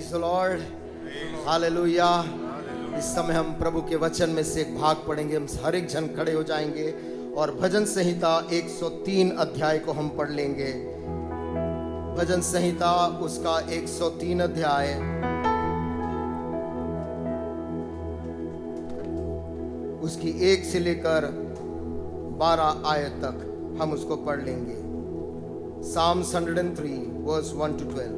Praise the Lord, hallelujah. इस समय हम प्रभु के वचन में से एक भाग पढ़ेंगे। हम हर एक जन खड़े हो जाएंगे और भजन संहिता 103 अध्याय को हम पढ़ लेंगे। भजन संहिता उसका 103 अध्याय उसकी 1 से लेकर 12 आयत तक हम उसको पढ़ लेंगे। Psalms 103 verse 1 to 12।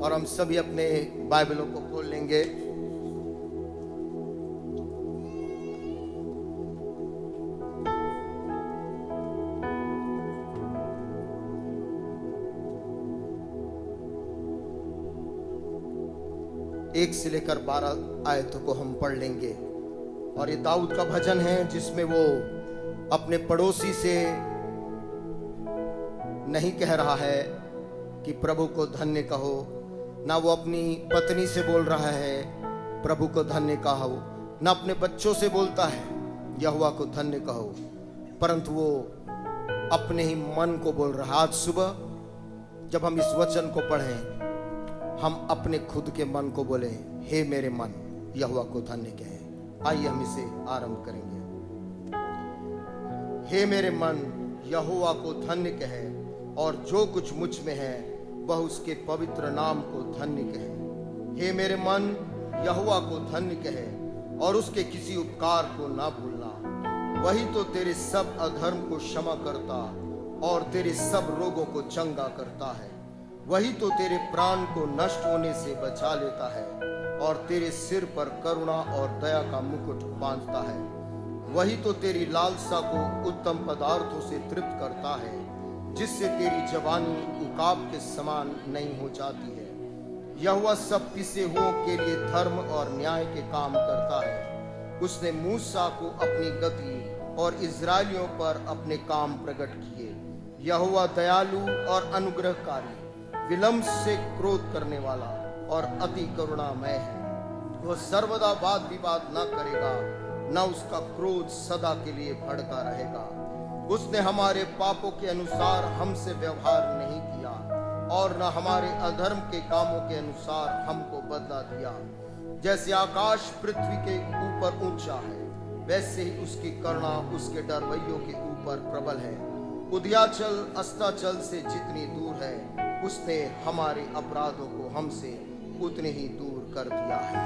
और हम सभी अपने बाइबलों को खोल लेंगे। एक से लेकर 12 आयतों को हम पढ़ लेंगे। और ये दाऊद का भजन है जिसमें वो अपने पड़ोसी से नहीं कह रहा है कि प्रभु को धन्य कहो, ना वो अपनी पत्नी से बोल रहा है प्रभु को धन्य कहो, ना अपने बच्चों से बोलता है यहोवा को धन्य कहो, परंतु वो अपने ही मन को बोल रहा है। आज सुबह जब हम इस वचन को पढ़ें, हम अपने खुद के मन को बोले, हे मेरे मन यहोवा को धन्य कहे। आइए हम इसे आरंभ करेंगे। हे मेरे मन यहोवा को धन्य कहे, और जो कुछ मुझ में है वह उसके पवित्र नाम को धन्य कहे। हे मेरे मन यहोवा को धन्य कहे, और उसके किसी उपकार को ना भूलना। वही तो तेरे सब अधर्म को क्षमा करता और तेरे सब रोगों को चंगा करता है। वही तो तेरे प्राण को नष्ट होने से बचा लेता है, और तेरे सिर पर करुणा और दया का मुकुट बांधता है। वही तो तेरी लालसा को उत्तम पदार्थों से तृप्त करता है, जिससे तेरी जवानी उकाब के समान नहीं हो जाती है। यहोवा सब पिसे हुओं के लिए धर्म और न्याय के काम करता है। उसने मूसा को अपनी गति और इजराइलियों पर अपने काम प्रकट किए। यहोवा दयालु और अनुग्रहकारी, विलंब से क्रोध करने वाला और अति करुणामय है। वह सर्वदा वाद विवाद न करेगा, न उसका क्रोध सदा के लिए भड़का रहेगा। उसने हमारे पापों के अनुसार हमसे व्यवहार नहीं किया, और न हमारे अधर्म के कामों के अनुसार हमको बदला दिया। जैसे आकाश पृथ्वी के ऊपर ऊंचा है, वैसे ही उसकी करुणा उसके डरवैयों के ऊपर प्रबल है। उदयाचल अस्ताचल से जितनी दूर है, उसने हमारे अपराधों को हमसे उतने ही दूर कर दिया है।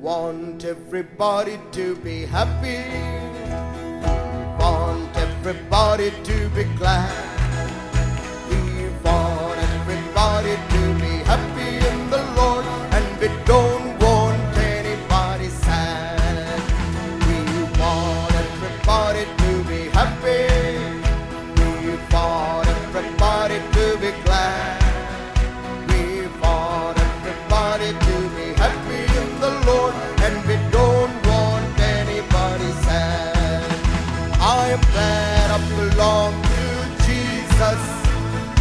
Want everybody to be happy, want everybody to be glad, we want everybody to be happy in the Lord, and we don't want anybody sad. We want everybody to be happy, we want everybody to be glad, we want everybody to be happy in the Lord, and we don't want anybody sad. I am glad I belong to Jesus.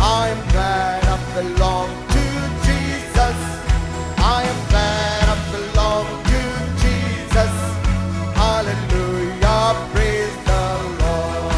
I am glad I belong to Jesus. I am glad I belong to Jesus. Hallelujah, praise the Lord.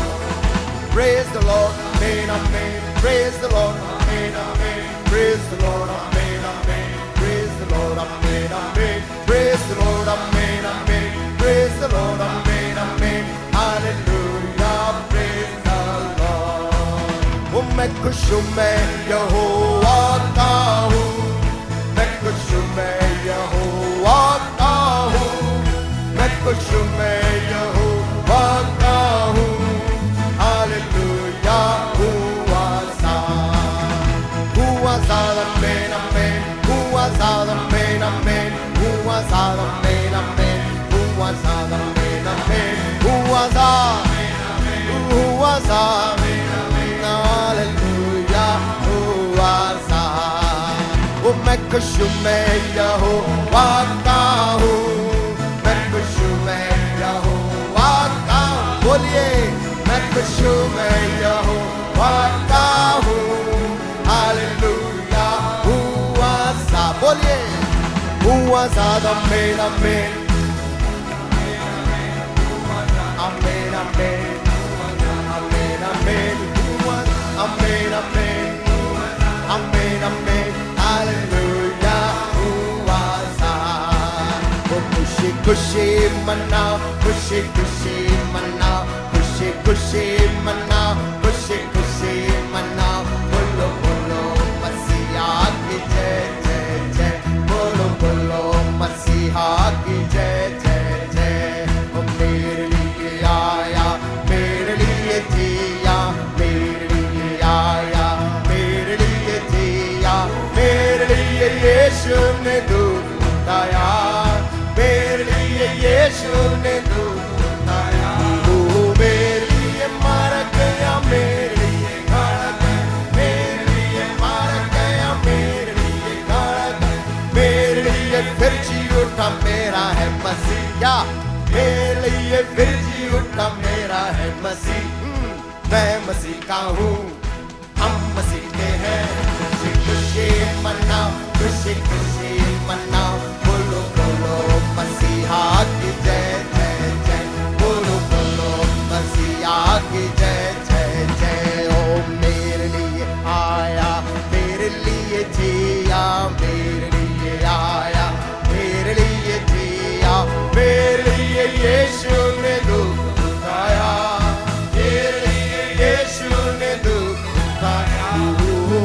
Praise the Lord, amen, amen. Praise the Lord, amen, amen. Praise the Lord, amen, amen. Praise the Lord, amen, amen. Praise the Lord, amen, amen. Praise the Lord, amen, amen. Hallelujah, praise the Lord. Oh, मैं खुश हूँ, मैं यहोवा का हूँ। मैं खुश हूँ, मैं यहोवा का हूँ। मैं खुश हूँ, मैं यहोवा का हूँ। Hallelujah, हुआ सा, amen, amen. Huwa sada amen, amen. Huwa sada amen, amen. Huwa sada amen, amen. Huwa sa, hallelujah. Huwa sa. Oh, मैं खुश हूँ, मैं यहोवा का हूँ। मैं खुश हूँ, मैं यहोवा का हूँ। बोलिए, मैं खुश हूँ, मैं यहोवा का हूँ। Hallelujah. बोलिए, हुआ ज़्यादा amen, amen, amen, amen, मनाओ, खुशी खुशी मनाओ, खुशी खुशी मनाओ, खुशी खुशी मनाओ। बोलो बोलो मसीहा की जय जय जय, बोलो बोलो मसीहा की जय जय जय। वो मेरे लिए आया, मेरे लिए जिया, मेरे लिए आया, मेरे लिए जिया, मेरे लिए यीशु ने दूध उठाया, मेरे लिए यीशु ने दूध उठाया। वो मेरे लिए मर गया, मेरे लिए गड़ गया, मेरे लिए मर गया, मेरे लिए गड़ गया, मेरे लिए फिर जी उठा, मेरा है मसीहा, मेरे लिए फिर जी उठा, मेरा है मसीह। मैं मसीह का हूँ, हम मसीह के हैं। खुशी खुशी मनाओ, खुशी खुशी मनाओ, बोलो बोलो मसीहा की जय जय जय, बोलो बोलो मसीहा की जय जय जय। ओ मेरे लिए आया, मेरे लिए जिया, मेरे लिए आया, मेरे लिए जिया, मेरे लिए यीशु ने दूध उठाया, मेरे लिए यीशु ने दूध उठाया।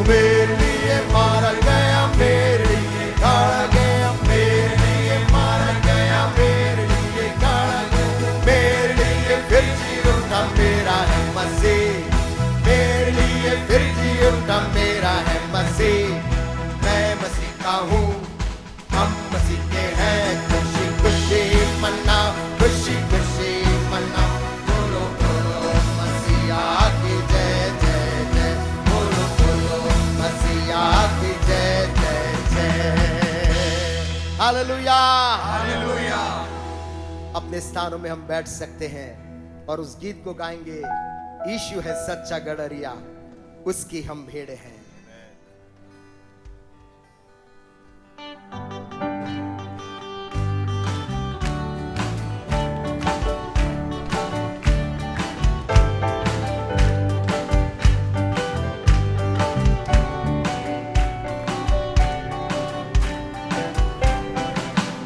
मेरे लिए मारा गया, मेरे लिए गाड़ा गया, मेरे लिए मारा गया, मेरे लिए गाड़ा गया, मेरे लिए फिर जी उठा, मेरा है मसीह, मेरे लिए फिर जी उठा, मेरा है मसीह। मैं मसीह का हूँ, हम मसीह के हैं। खुशी खुशी मनाओ, खुशी खुशी मनाओ, बोलो बोलो मसीहा की जय जय जय, बोलो बोलो मसीहा की जय जय जय। Hallelujah hallelujah. अपने स्थानों में हम बैठ सकते हैं और उस गीत को गाएंगे, यीशु है सच्चा गड़रिया, उसकी हम भेड़े हैं।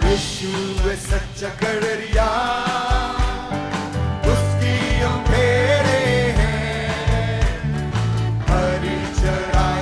यीशु है सच्चा गड़रिया, उसकी हम भेड़े हैं, हरी चराई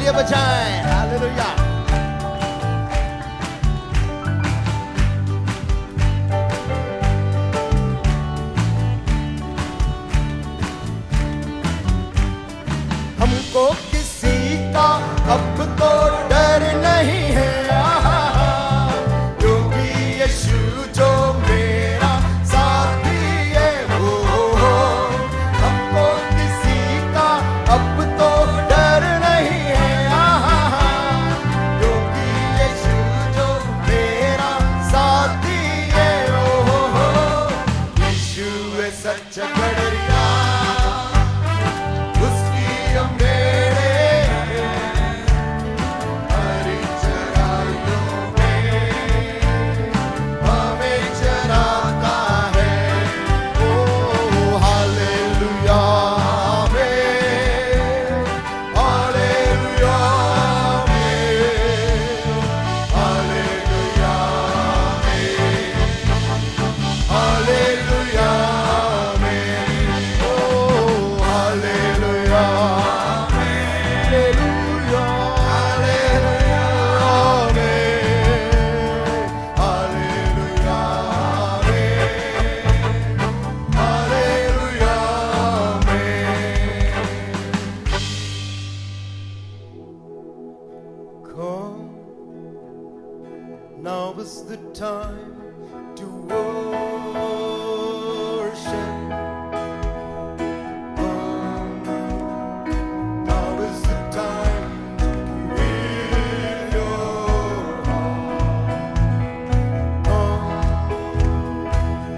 लिए बजाएं। हालेलुया। हमको किसी का अब तो डर नहीं है, क्योंकि यीशु जो मेरा साथी है। हमको किसी का अब तो डर नहीं है, क्योंकि यीशु जो मेरा साथी है। यीशु है सच्चा गड़रिया, now is the time to worship. Now is the time to give your heart.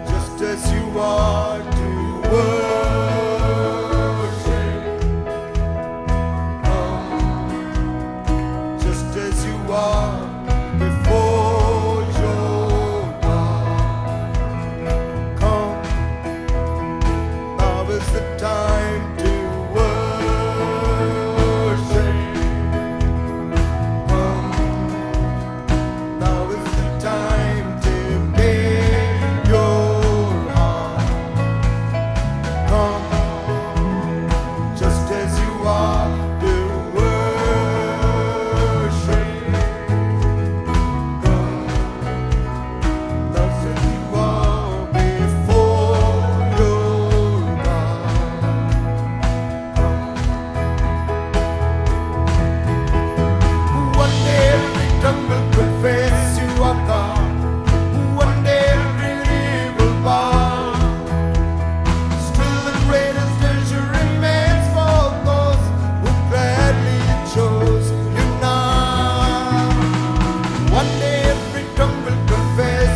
Just as you are to worship. Just as you are before your God. Come, now is the time to worship. Come, now is the time to give your heart. Come, just as you are to worship. Confess you are God. One day every knee will bow. Still the greatest treasure remains for those that we choose now. One day every tongue will confess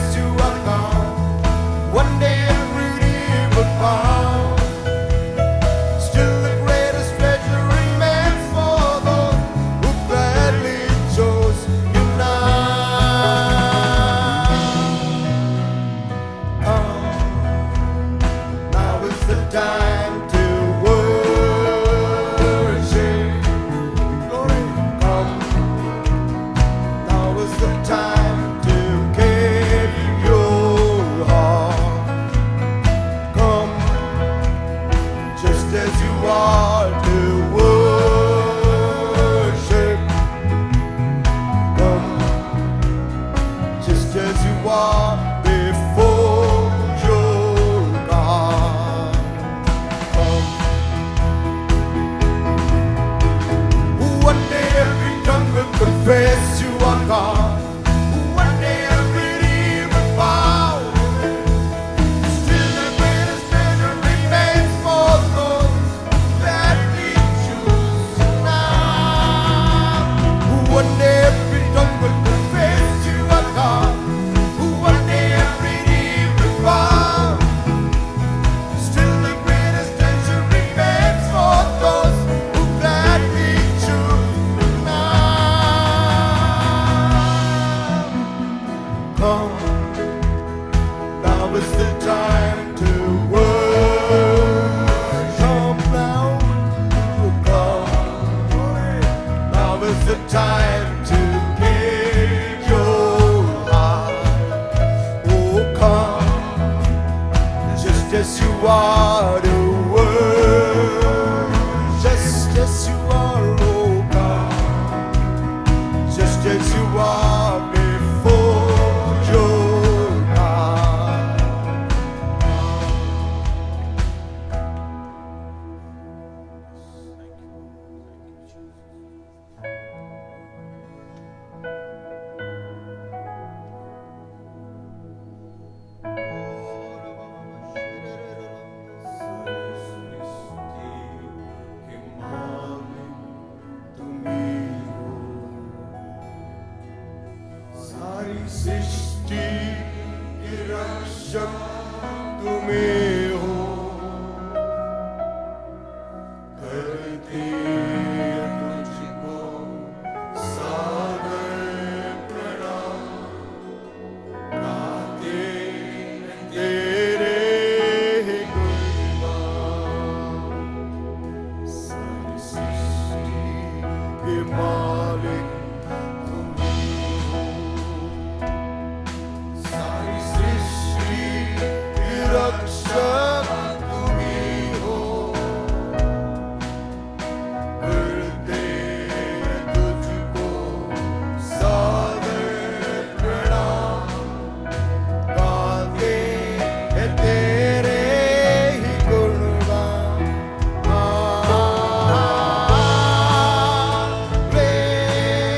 you are God. One day every knee will bow. Still the greatest treasure remains for those who gladly choose. Come, now is the time to worship. Now, come, now is the time to give your heart. Oh, come, just as you are to worship, just as you are, oh God. सृष्टि के रक्षक तुम्हें हो, करते तुझको सादर प्रणाम, गाते तेरे गुणगान। सारी सृष्टि के मालिक रक्षक तुम्ही हो, करते तुझको सादर प्रणाम, गाते तेरे ही गुणगान। प्रेम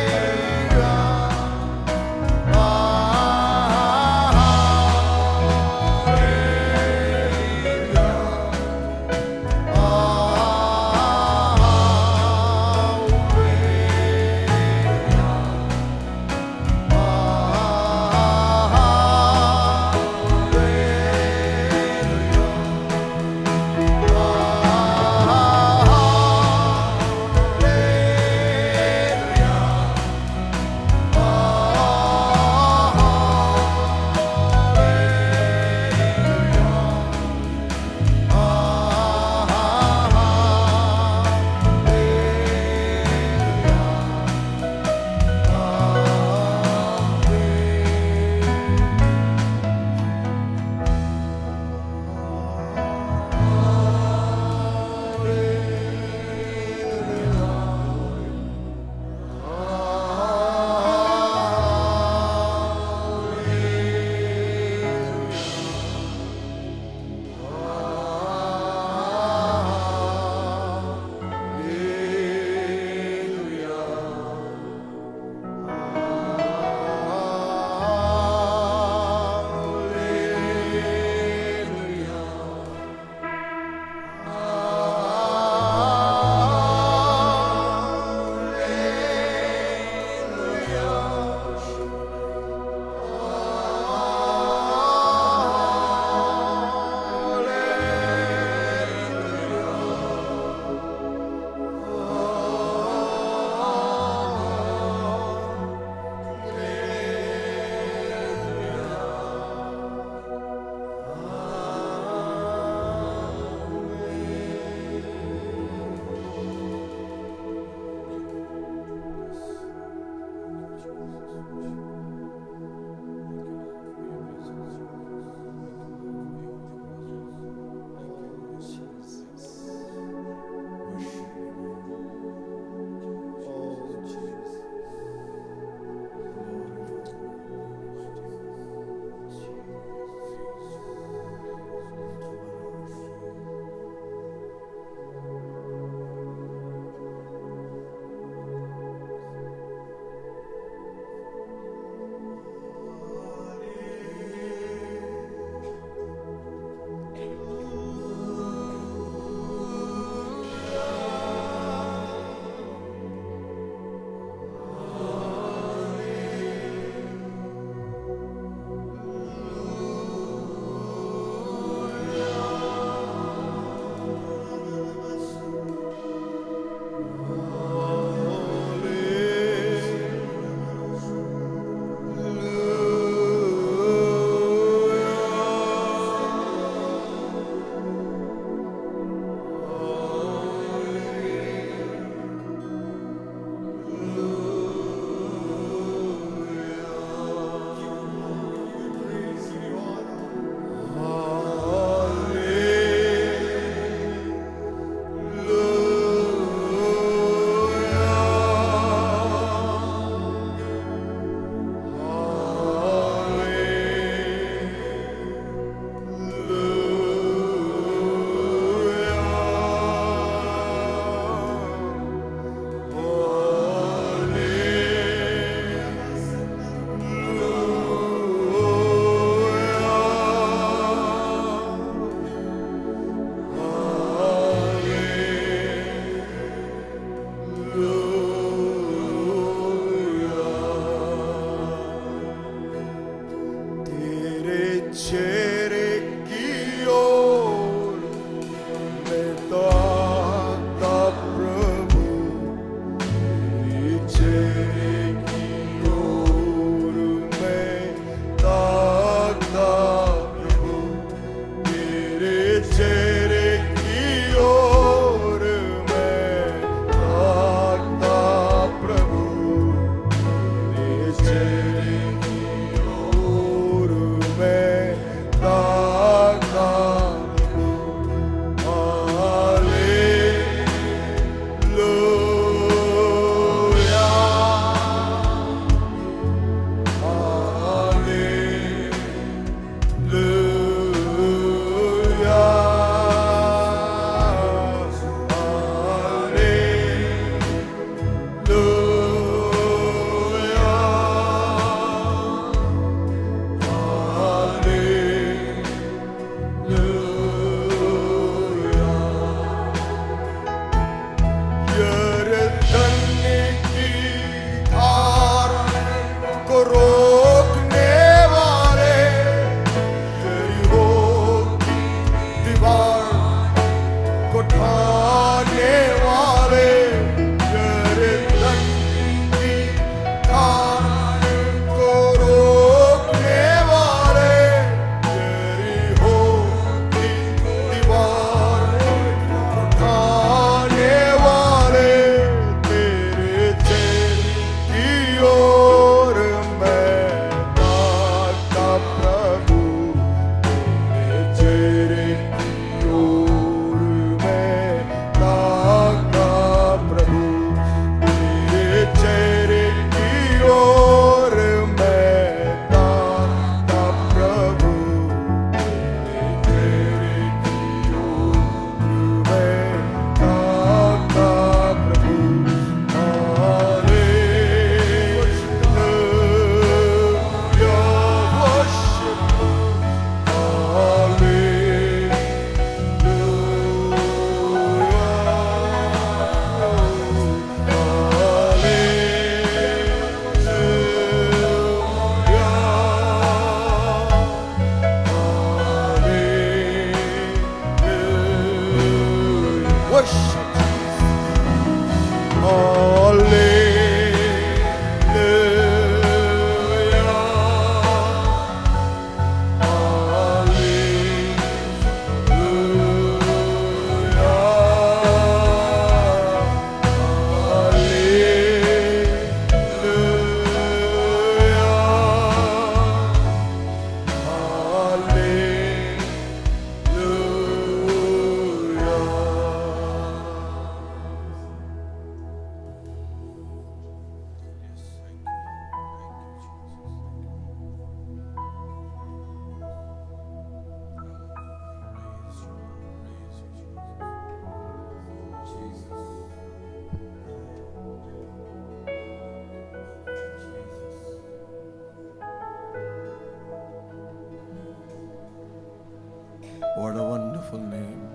wonderful name.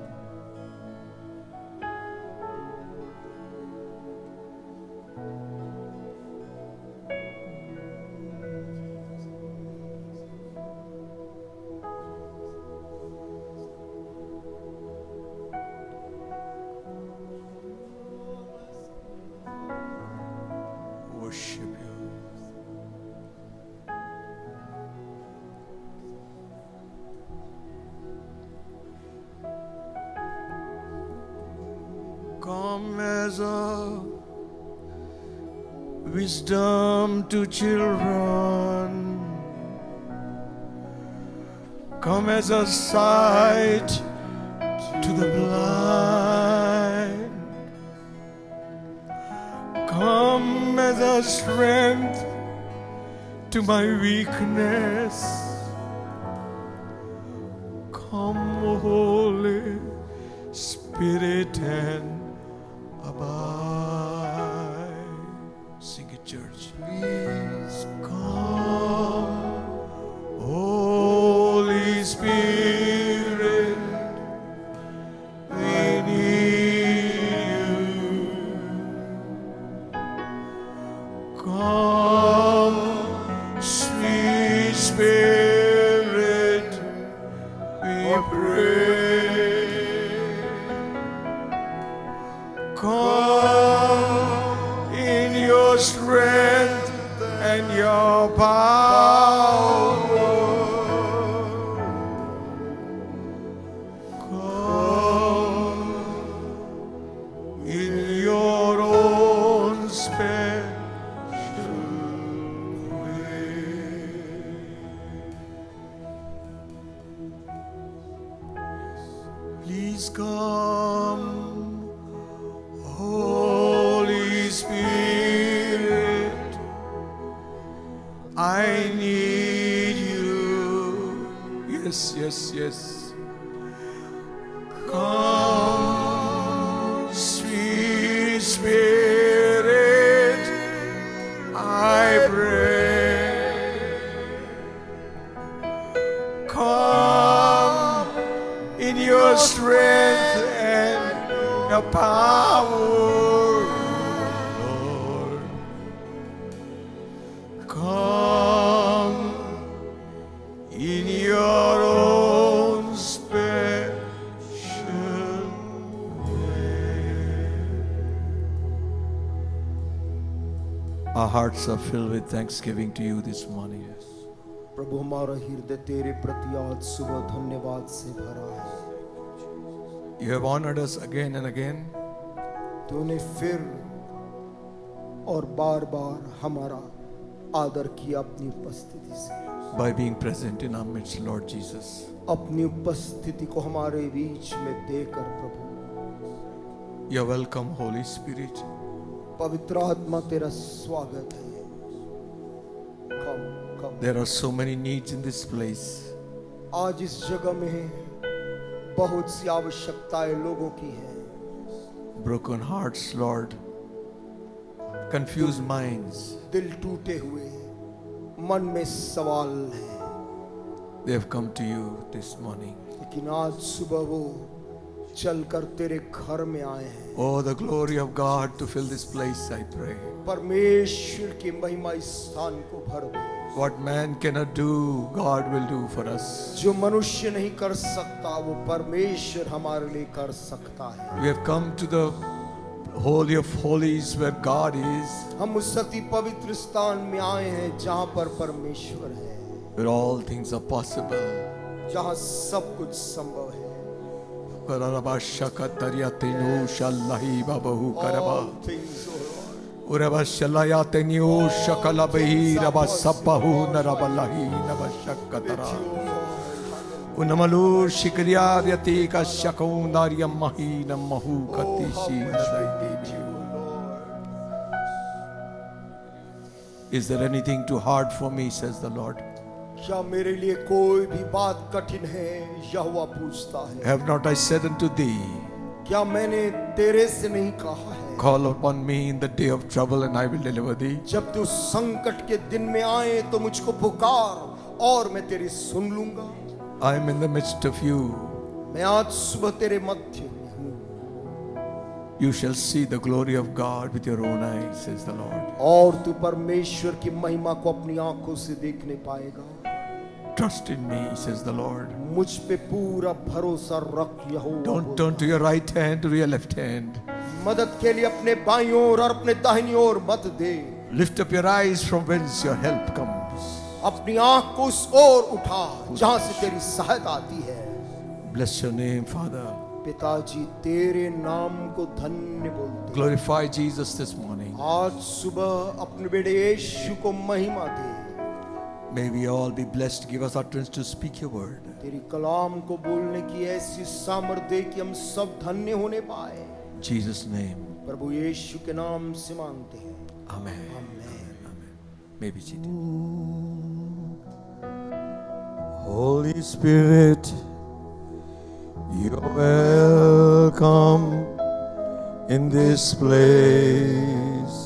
Worship you. Come as a wisdom to children. Come as a sight to the blind. Come as a strength to my weakness. Come, O Holy Spirit, and abide. Sing it, church. Please come, Holy Spirit. We need you. Come, sweet Spirit, we pray. Come in your strength and your power. Come in your own special way. Please come, Holy Spirit, I need you. Yes, yes, yes. Come, sweet Spirit, I pray. Come in your strength and your power, Lord. Come in your own special way. Our hearts are filled with thanksgiving to you this morning. प्रभु हमारा हृदय तेरे प्रति आज सुबह धन्यवाद से भरा है। You have honored us again and again तूने फिर और बार बार हमारा आदर किया अपनी उपस्थिति से। by being present in our midst, Lord Jesus. अपनी उपस्थिति को हमारे बीच में देकर प्रभु You are welcome, Holy Spirit. पवित्र आत्मा तेरा स्वागत है। कम कम There are so many needs in this place. आज इस जगह में बहुत सी आवश्यकताएं लोगों की हैं। Broken hearts, Lord. Confused minds. दिल टूटे हुए, मन में सवाल हैं। They have come to you this morning. लेकिन आज सुबह वो चलकर तेरे घर में आए हैं। Oh, the glory of God to fill this place, I pray. परमेश्वर की महिमा इस स्थान को भर दे। What man cannot do, God will do for us. जो मनुष्य नहीं कर सकता वो परमेश्वर हमारे लिए कर सकता है। We have come to the Holy of Holies where God is, हम उस अति पवित्र स्थान में आए हैं जहाँ पर परमेश्वर है, where all things are possible. जहाँ सब कुछ संभव है। All things, oh Lord. Urabashalayatenu shakalabahi rabasapahu narabalahi nabashakatara. Unamalu shikriyaryati kashakundaryam mahina mahu katishi nadaiti. Is there anything too hard for me, says the Lord? क्या मेरे लिए कोई भी बात कठिन है? यहोवा पूछता है। Have not I said unto thee, क्या मैंने तेरे से नहीं कहा है? call upon me in the day of trouble and I will deliver thee? जब तू संकट के दिन में आए तो मुझको पुकार और मैं तेरी सुन लूंगा। I am in the midst of you. मैं आज सुबह तेरे मध्य में हूँ। You shall see the glory of God with your own eyes, says the Lord. और तू परमेश्वर की महिमा को अपनी आंखों से देखने पाएगा। Trust in me, says the Lord. मुझ पे पूरा भरोसा रख यहोवा। Don't turn to your right hand or your left hand. मदद के लिए अपने बाईं ओर और अपने दाहिनी ओर मत दे। Lift up your eyes from whence your help comes. अपनी आंख को उस ओर उठा जहां से तेरी सहायता आती है। Bless your name, Father. पिताजी तेरे नाम को धन्य बोलते। Glorify Jesus this morning. आज सुबह अपने बेटे यीशु को महिमा दे। May we all be blessed. Give us utterance to speak your word. तेरी कलाम को बोलने की ऐसी सामर्थ दे कि हम सब धन्य होने पाए। In Jesus' name. प्रभु यीशु के नाम से मांगते हैं। Amen. आमीन। Amen. May be seated. Holy Spirit, you're welcome in this place.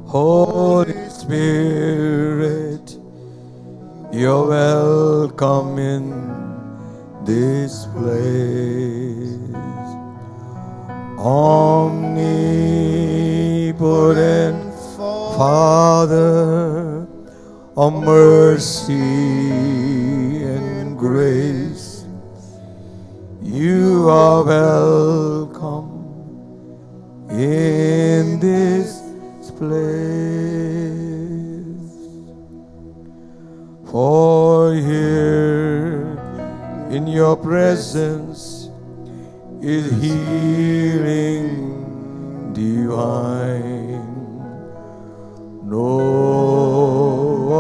Holy Spirit, you're welcome in this place. Omnipotent Father of mercy and grace, you are welcome in this place. For here in your presence is healing divine. No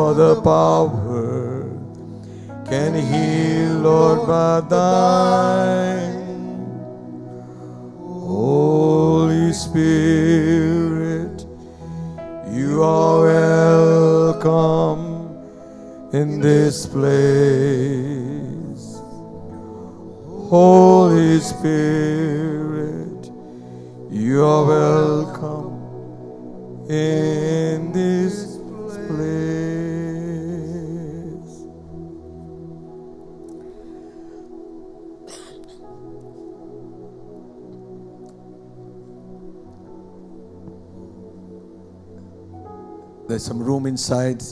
other power can heal, Lord, but thine. Holy Spirit, you are welcome in this place. Holy Spirit, you are welcome in this place. There's some room inside.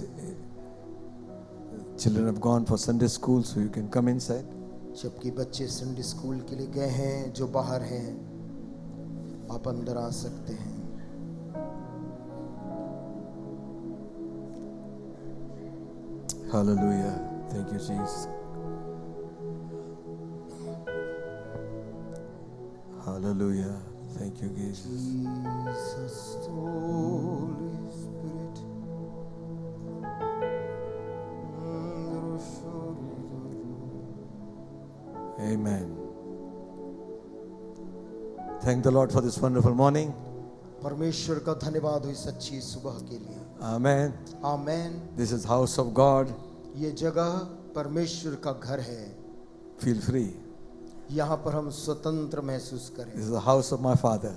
Children have gone for Sunday school, so you can come inside. जबकि बच्चे Sunday school के लिए गए हैं, जो बाहर हैं, आप अंदर आ सकते हैं। Hallelujah. Thank you, Jesus. Hallelujah. Thank you, Jesus. Jesus, Holy Spirit. Amen. Thank the Lord for this wonderful morning. परमेश्वर का धन्यवाद हो इस अच्छी सुबह के लिए। Amen. Amen. This is house of God. ये जगह परमेश्वर का घर है। Feel free. यहाँ पर हम स्वतंत्र महसूस करें। This is the house of my Father.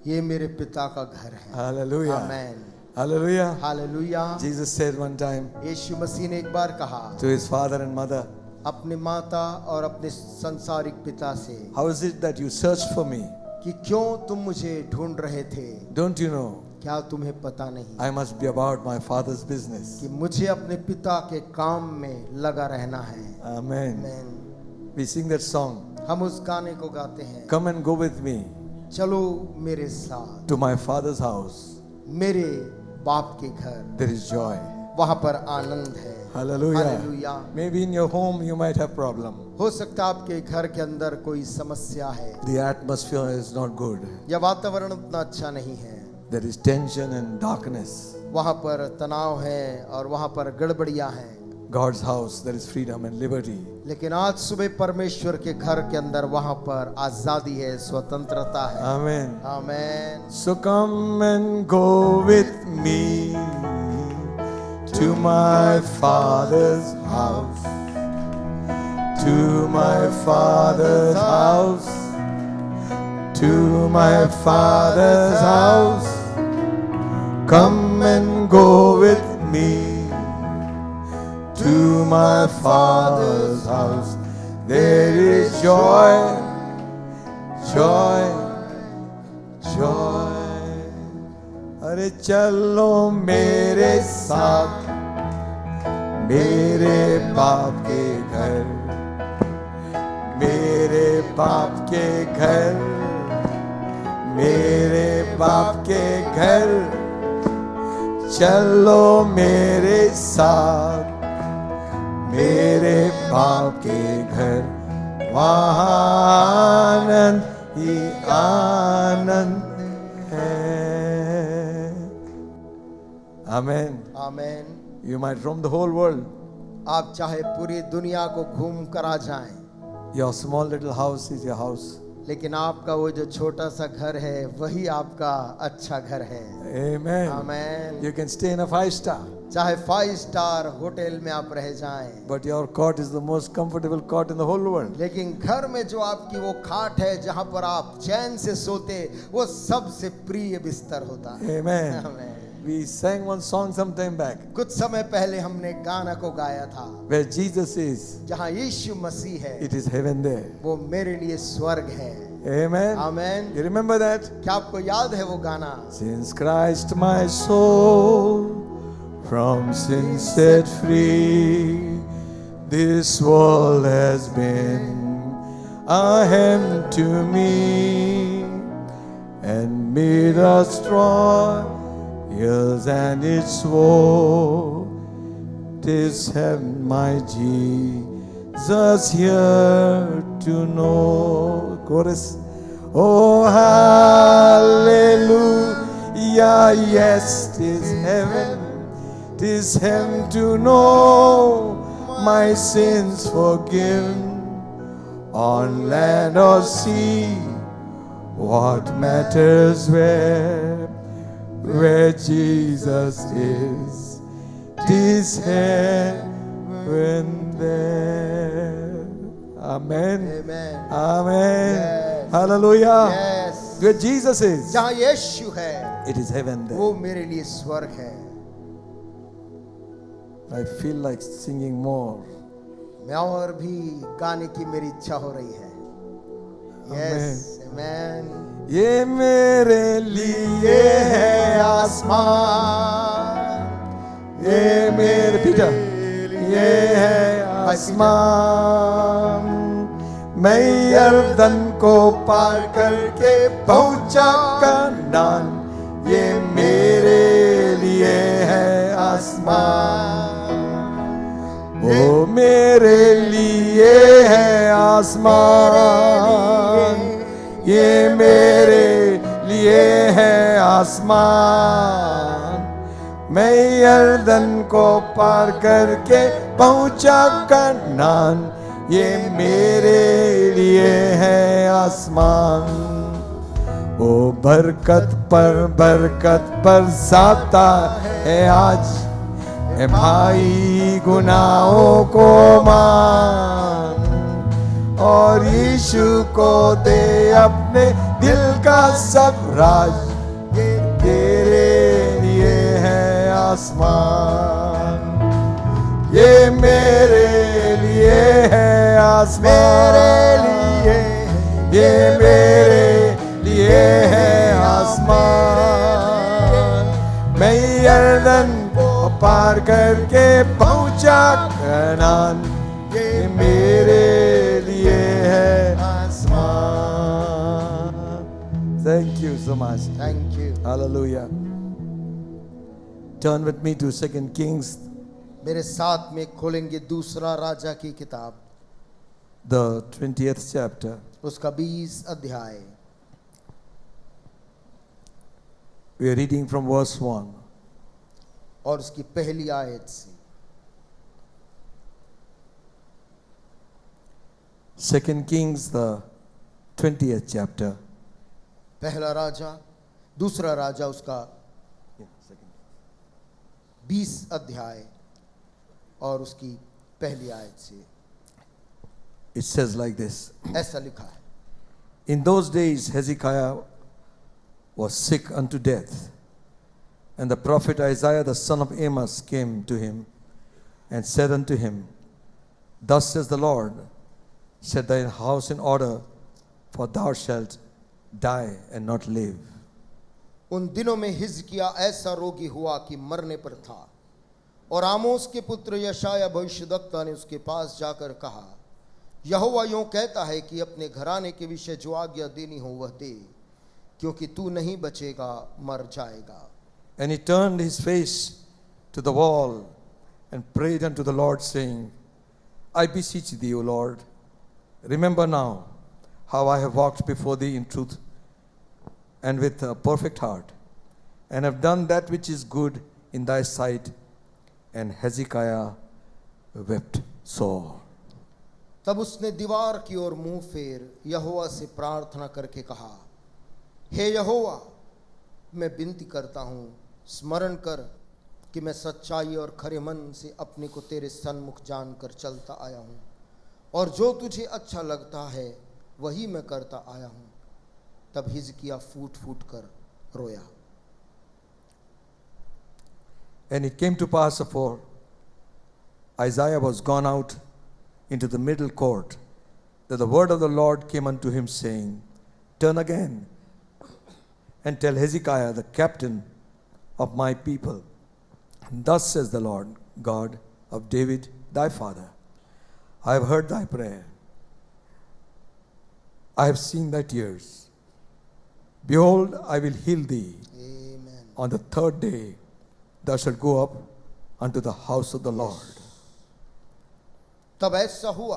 ये मेरे पिता का घर है। Hallelujah. आमेन। Hallelujah. Hallelujah. Jesus said one time यीशु मसीह ने एक बार कहा to his father and mother, अपने माता और अपने संसारिक पिता से how is it that you searched for me? कि क्यों तुम मुझे ढूंढ रहे थे? Don't you know क्या तुम्हें पता नहीं I must be about my Father's business? कि मुझे अपने पिता के काम में लगा रहना है। Amen. Amen. We sing that song. हम उस गाने को गाते हैं, Come and go with me चलो मेरे साथ to my Father's house. मेरे बाप के घर, There is joy. वहां पर आनंद है। Hallelujah. Hallelujah. Maybe in your home you might have problem. हो सकता है आपके घर के अंदर कोई समस्या है The atmosphere is not good. या वातावरण उतना अच्छा नहीं है, There is tension and darkness. वहां पर तनाव है और वहां पर गड़बड़ियां हैं। God's house, there is freedom and liberty. लेकिन आज सुबह परमेश्वर के घर के अंदर वहां पर आजादी है, स्वतंत्रता है। Amen. Amen. So come and go with me to my Father's house. To my Father's house. To my Father's house. Come and go with me to my Father's house. there is joy, joy, joy. अरे चलो मेरे साथ मेरे बाप के घर, मेरे बाप के घर, मेरे बाप के घर, चलो मेरे साथ मेरे बाप के घर, वहाँ आनंद ही आनंद है. Amen. Amen. You might roam the whole world. आप चाहे पूरी दुनिया को घूम कर आ जाएं, Your small little house is your house. लेकिन आपका वो जो छोटा सा घर है वही आपका अच्छा घर है. Amen. Amen. You can stay in a 5-star, चाहे 5 स्टार होटल में आप रह जाएं, but your cot is the most comfortable cot in the whole world. लेकिन घर में जो आपकी वो खाट है जहां पर आप चैन से सोते, वो सबसे प्रिय बिस्तर होता है. Amen. Amen. We sang one song some time back कुछ समय पहले हमने गाना को गाया था, where Jesus is. जहां यीशु मसीह है It is heaven there. वो मेरे लिए स्वर्ग है. Amen. Amen. You remember that? क्या आपको याद है वो गाना? Since Christ my soul from sin set free, this world has been a hand to me, and made us strong, years and its woe. 'Tis heaven, my Jesus here to know. Chorus. Oh, hallelujah, yes, 'tis heaven to know my sins forgiven. On land or sea, what matters where Jesus is, 'tis heaven there. Amen. Amen. Amen. Yes. Hallelujah. Yes. Where Jesus is, जहाँ यीशु है it is heaven there. वो मेरे लिए स्वर्ग है. I feel like singing more. मैं और भी गाने की मेरी इच्छा हो रही है. Yes. Amen. ये मेरे लिए है आसमान, ये मेरे पीटर, ये है आसमान. मैं यरदन को पार करके पहुंचा कनान, ये मेरे लिए है आसमान. वो मेरे लिए है आसमान, ये मेरे लिए है आसमान. मैं यरदन को पार करके पहुंचा कनान, ये मेरे लिए है आसमान. वो बरकत बरसाता है आज, ए भाई गुनाहों को मान, और यीशु को दे अपने दिल का सब राज, ये तेरे लिए है आसमान, ये मेरे लिए है आसमान, ये मेरे लिए है आसमान. मैं यरदन को पार करके पहुंचा कनान, ये मेरे लिए है आसमान. Thank you so much. Thank you. Hallelujah. Turn with me to 2 Kings, मेरे साथ में खोलेंगे दूसरा राजा की किताब, the 20th chapter. उसका 20 अध्याय. We are reading from verse 1. और उसकी पहली आयत से. 2 Kings, the 20th chapter. पहला राजा, दूसरा राजा उसका 20 अध्याय और उसकी पहली आयत से. It says like this. ऐसा लिखा है. In those days Hezekiah was sick unto death, and the prophet Isaiah the son of Amos came to him and said unto him, Thus says the Lord, set thy house in order, for thou shalt die and not live. उन दिनों में हिजकिय्याह ऐसा रोगी हुआ कि मरने पर था, और आमोस के पुत्र यशायाह भविष्यद्वक्ता ने उसके पास जाकर कहा, यहोवा यूं कहता है कि अपने घराने के विषय जो आज्ञा देनी हो वह दे, क्योंकि तू नहीं बचेगा, मर जाएगा. And he turned his face to the wall and prayed unto the Lord, saying, I beseech thee, O Lord, remember now how I have walked before thee in truth and with a perfect heart, and have done that which is good in thy sight. And Hezekiah wept sore. तब उसने दीवार की ओर मुंह फेर यहोवा से प्रार्थना करके कहा, हे यहोवा, मैं विनती करता हूँ, स्मरण कर कि मैं सच्चाई और खरे मन से अपने को तेरे सन्मुख जानकर चलता आया हूँ, और जो तुझे अच्छा लगता है वही मैं करता आया हूँ. तब हिजकिय्याह फूट फूट कर रोया. And it came to pass, afore Isaiah was gone out into the middle court, that the word of the Lord came unto him, saying, Turn again and tell Hezekiah, the captain of my people, thus says the Lord God of David thy father, I have heard thy prayer, I have seen thy tears. Behold, I will heal thee. Amen. On the third day thou shalt go up unto the house of the Lord. तब ऐसा हुआ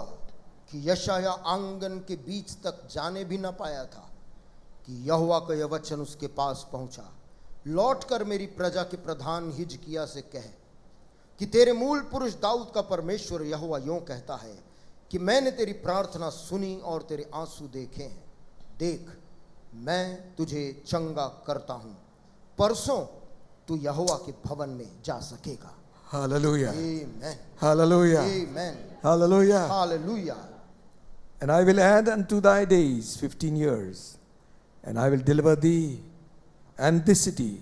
कि यशायाह आंगन के बीच तक जाने भी न पाया था कि यहोवा का यह वचन उसके पास पहुंचा, लौटकर मेरी प्रजा के प्रधान हिजकिय्याह से कह कि तेरे मूल पुरुष दाऊद का परमेश्वर यहोवा यूं कहता है कि मैंने तेरी प्रार्थना सुनी और तेरे आंसू देखे हैं. देख, मैं तुझे चंगा करता हूं, परसों तू यहोवा के भवन में जा सकेगा. Hallelujah. Amen. Hallelujah. Amen. Hallelujah. Hallelujah. And I will add unto thy days 15 years, and I will deliver thee and this city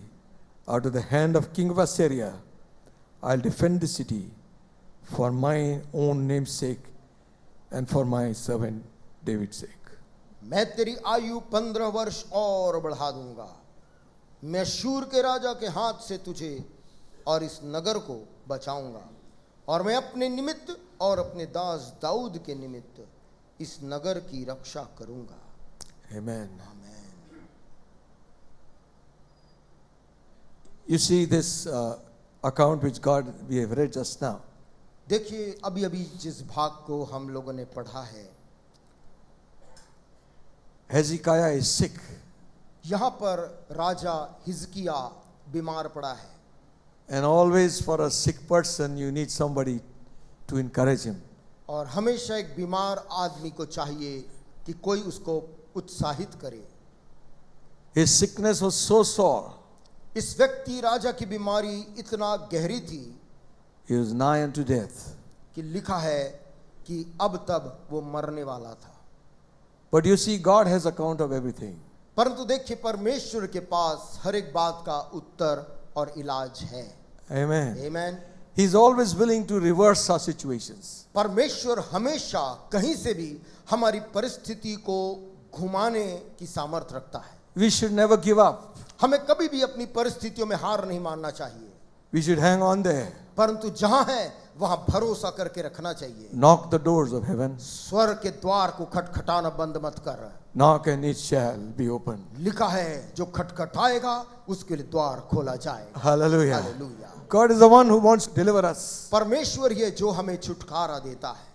out of the hand of king of Assyria. I'll defend the city for my own name's sake and for my servant David's sake. मैं तेरी आयु 15 वर्ष और बढ़ा दूंगा. मैं शूर के राजा के हाथ से तुझे और इस नगर को बचाऊंगा, और मैं अपने निमित्त और अपने दास दाऊद के निमित्त इस नगर की रक्षा करूंगा. Amen. आमीन. You see this account which God we have read just now. देखिए, अभी अभी जिस भाग को हम लोगों ने पढ़ा है, Hezekiah is sick. यहाँ पर राजा हिजकिय्याह बीमार पड़ा है. And always for a sick person you need somebody to encourage him. और हमेशा एक बीमार आदमी को चाहिए कि कोई उसको उत्साहित करे. His sickness was so sore. इस व्यक्ति राजा की बीमारी इतना गहरी थी He was nigh unto death. कि लिखा है कि अब तब वो मरने वाला था. But you see, God has account of everything. परंतु देखिए, परमेश्वर के पास हर एक बात का उत्तर और इलाज है. Amen. आमीन. He is always willing to reverse our situations. परमेश्वर हमेशा कहीं से भी हमारी परिस्थिति को घुमाने की सामर्थ्य रखता है. We should never give up. हमें कभी भी अपनी परिस्थितियों में हार नहीं मानना चाहिए, We should hang on there. परंतु जहां है वहां भरोसा करके रखना चाहिए. Knock the doors of heaven. स्वर्ग के द्वार को खटखटाना बंद मत कर. Knock and it shall be opened. लिखा है, जो खटखटाएगा उसके लिए द्वार खोला जाएगा. Hallelujah. Hallelujah. God is the one who wants to deliver us. परमेश्वर ही है जो हमें छुटकारा देता है.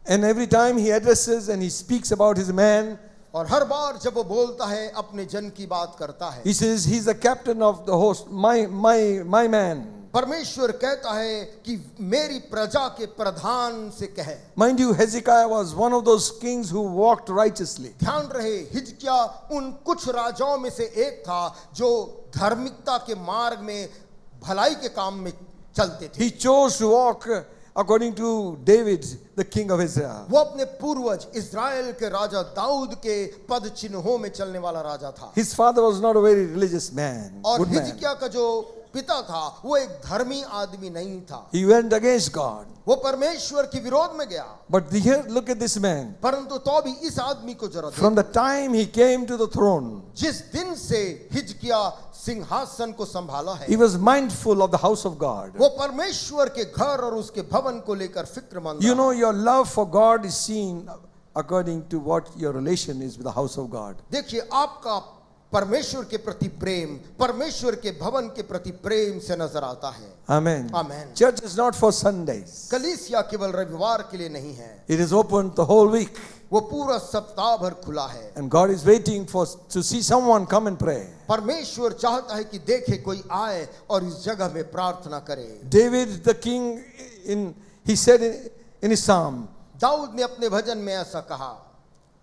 And every time he addresses and he speaks about his man, और हर बार जब वो बोलता है, अपने जन की बात करता है, he says he's the captain of the host, my man. परमेश्वर कहता है कि मेरी प्रजा के प्रधान से कहे. Mind you, Hezekiah was one of those kings who walked righteously. ध्यान रहे, हिजकिय्याह उन कुछ राजाओं में से एक था जो धार्मिकता के मार्ग में भलाई के काम में चलते थे. He chose to walk according to David, the king of Israel. वो अपने पूर्वज इज़राइल के राजा दाऊद के पद चिन्हों में चलने वाला राजा था. His father was not a very religious man, और good man. हिजकिय्याह का जो पिता था वो एक धर्मी आदमी नहीं था, He went against God. वो परमेश्वर के विरोध में गया। But here, look at this man. परंतु तो भी इस आदमी को जरा From देखो, the time he came to the throne, जिस दिन से हिजकिया सिंहासन को संभाला है, he was mindful of the house of God. वो परमेश्वर के घर और उसके भवन को लेकर फिक्रमंद You रहा। know, your love for God is seen according to what your relation is with the house of God. देखिए, आपका परमेश्वर के प्रति प्रेम, परमेश्वर के भवन के प्रति प्रेम से नजर आता है। Amen. Amen. Church is not for Sundays. कलीसिया केवल रविवार के लिए नहीं है, It is open the whole week. वो पूरा सप्ताह भर खुला है। And God is waiting to see someone come and pray. परमेश्वर चाहता है कि देखे कोई आए और इस जगह में प्रार्थना करे। David the king, he said in his psalm, Dawood ने अपने भजन में ऐसा कहा,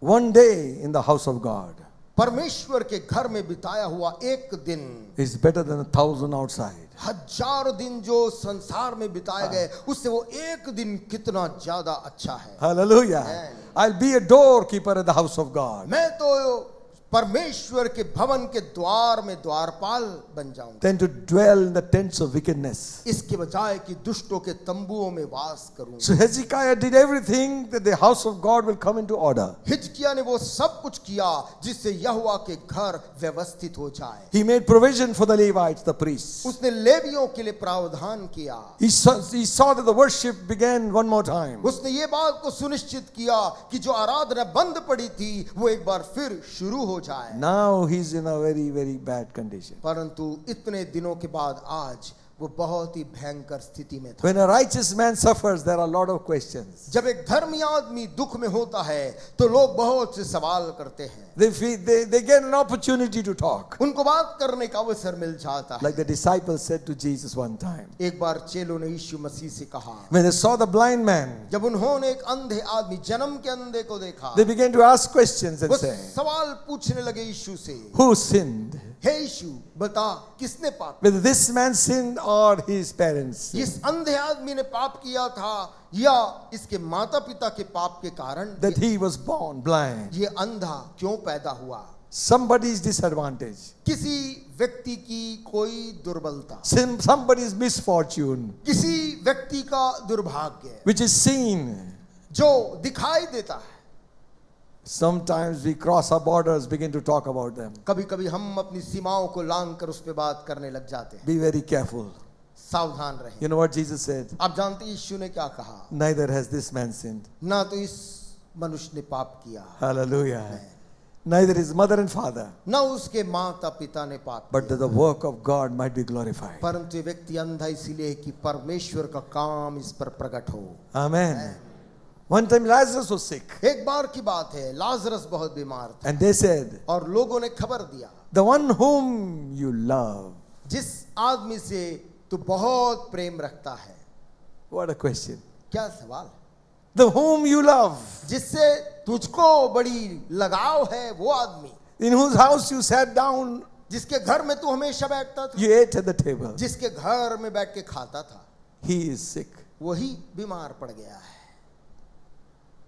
one day in the house of God परमेश्वर के घर में बिताया हुआ एक दिन is better than 1,000 outside. हजारों दिन जो संसार में बिताए गए उससे वो एक दिन कितना ज्यादा अच्छा है। Hallelujah. Amen. I'll be a doorkeeper at the house of God. मैं तो परमेश्वर के भवन के द्वार में द्वारपाल बन जाऊंगा, Than to dwell in the tents of wickedness. इसके बजाय कि दुष्टों के तंबुओं में वास करूंगा। So Hezekiah did everything that the house of God will come into order. Hezekiah ने वो सब कुछ किया जिससे यहोवा के घर व्यवस्थित हो जाए। He made provision for the Levites, the priests. उसने लेवियों के लिए प्रावधान किया। He saw that the worship began one more time. उसने ये बात को सुनिश्चित किया कि जो आराधना बंद पड़ी थी वो एक बार फिर शुरू हो जाए। Now he's in a very, very bad condition. परंतु इतने दिनों के बाद आज वो बहुत ही भयंकर स्थिति में था। When a righteous man suffers, there are a lot of questions. जब एक धर्मी आदमी दुख में होता है तो लोग बहुत से सवाल करते हैं। They get an opportunity to talk. उनको बात करने का अवसर मिल जाता है। Like the disciples said to Jesus one time. एक बार चेलों ने यीशु मसीह से कहा, When they saw the blind man, जब उन्होंने एक अंधे आदमी, जन्म के अंधे को देखा, they began to ask questions and वो say, सवाल पूछने लगे यीशु से, who sinned? हे यीशु बता किसने पाप, Whether this man sinned or his parents. इस अंधे आदमी ने पाप किया था या इसके माता पिता के पाप के कारण That he was born blind. ये अंधा क्यों पैदा हुआ। Somebody's disadvantage. किसी व्यक्ति की कोई दुर्बलता, Somebody's misfortune, किसी व्यक्ति का दुर्भाग्य which is seen. जो दिखाई देता है। Sometimes we cross our borders, begin to talk about them. कभी कभी हम अपनी सीमाओं को लांघ कर उस पे बात करने लग जाते हैं। Be very careful. सावधान रहें। You know what Jesus said? आप जानते हैं यीशु ने क्या कहा, Neither has this man sinned. ना तो इस मनुष्य ने पाप किया, Hallelujah. Neither his mother and father, ना उसके माता पिता ने पाप but किया, that the work of God might be glorified. परंतु ये व्यक्ति अंधा इसलिए है कि परमेश्वर का काम इस पर प्रकट हो। Amen. One time Lazarus was sick, एक बार की बात है, लाजरस बहुत बीमार था and they said, और लोगों ने खबर दिया, the one whom you love. जिस आदमी से तू बहुत प्रेम रखता है। What a question. क्या सवाल है, The whom you love, जिससे तुझको बड़ी लगाव है, वो आदमी in whose house you sat down, जिसके घर में तू हमेशा बैठता था, you ate at the table. जिसके घर में बैठ के खाता था, He is sick. वही बीमार पड़ गया है।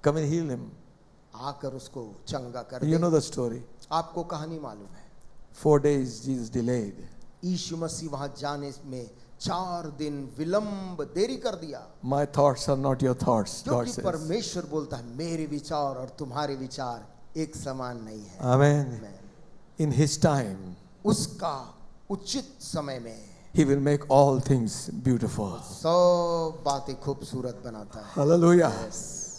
Come and heal him. आकर उसको चंगा कर You they. know the story. आपको कहानी मालूम है, 4 days Jesus delayed. यीशु मसीह वहां जाने में 4 दिन विलंब देरी कर दिया, My thoughts are not your thoughts, God क्योंकि says. परमेश्वर बोलता है मेरे विचार और तुम्हारे विचार एक समान नहीं है। Amen. Amen. In his time, उसका उचित समय में he will make all things beautiful. सब बातें खूबसूरत बनाता है। Hallelujah.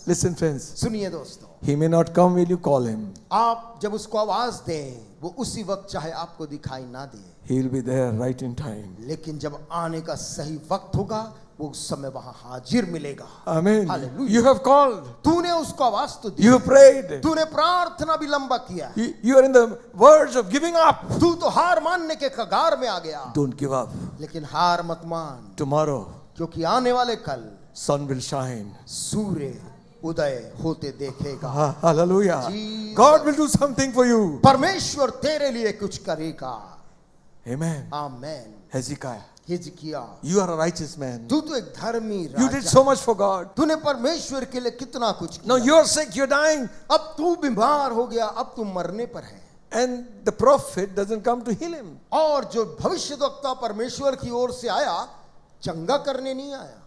Listen, friends. सुनिए दोस्तों, He may not come when you call him. आप जब उसको आवाज दें वो उसी वक्त चाहे आपको दिखाई ना दे, He will be there right in time. लेकिन जब आने का सही वक्त होगा वो उस समय वहां हाजिर मिलेगा। Amen. Hallelujah. You have called. तूने उसको आवाज तो दी, You have prayed. तूने प्रार्थना भी लंबा किया, You are in the verge of giving up. तू तो हार मानने के कगार में आ गया, Don't give up. लेकिन हार मत मान, Tomorrow, क्योंकि आने वाले कल sun will shine. सूर्य उदय होते देखेगा। Hallelujah. Jesus. God will do something for you. परमेश्वर तेरे लिए कुछ करेगा। Amen. Amen. Hezekiah, Hezekiah, you are a righteous man. तू तो एक धर्मी You did Raja, so much for God. तूने परमेश्वर के लिए कितना कुछ Now किया। you're sick, you're dying. अब तू बीमार हो गया, अब तू मरने पर है, And the prophet doesn't come to heal him. और जो भविष्यद्वक्ता परमेश्वर की ओर से आया, चंगा करने नहीं आया।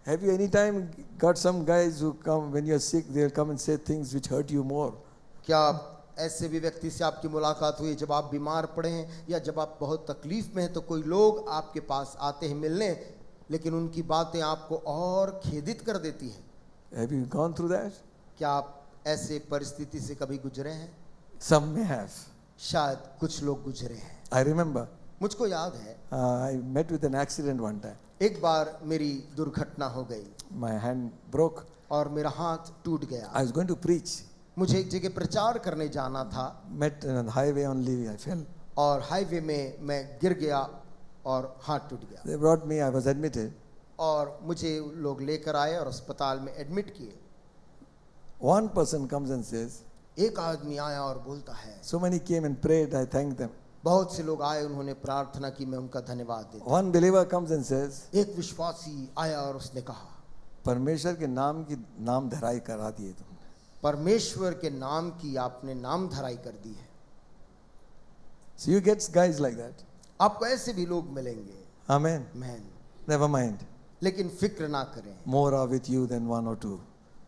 Have you any time got some guys who come when you're sick, they'll come and say things which hurt you more? क्या ऐसे भी व्यक्ति से आपकी मुलाकात हुई जब आप बीमार पड़े हैं या जब आप बहुत तकलीफ में हैं, तो कोई लोग आपके पास आते हैं मिलने, लेकिन उनकी बातें आपको और खेदित कर देती हैं? Have you gone through that? क्या आप ऐसे परिस्थिति से कभी गुजरे हैं? Some may have. शायद कुछ लोग गुजरे हैं। I remember मुझको याद है, I met with an accident one time. एक बार मेरी दुर्घटना हो गई My hand broke. और मेरा हाथ टूट गया। I was going to preach. मुझे एक जगह प्रचार करने जाना था Met on the highway only. I fell. और हाईवे में मैं गिर गया और हाथ टूट गया They brought me. I was admitted. और मुझे लोग लेकर आए और अस्पताल में एडमिट किए। One person comes and says, एक आदमी आया और बोलता है, so many came and prayed. I thanked them. बहुत से लोग आए, उन्होंने प्रार्थना की, मैं उनका धन्यवाद देता। One believer comes and says, एक विश्वासी आया और उसने कहा, परमेश्वर के नाम की नाम धराई करा दिए तुमने। परमेश्वर के नाम की आपने नाम धराई कर दी है। So you get guys like that. आपको ऐसे भी लोग मिलेंगे। Amen. Man, Never mind. लेकिन फिक्र ना करें, More are with you than one or two.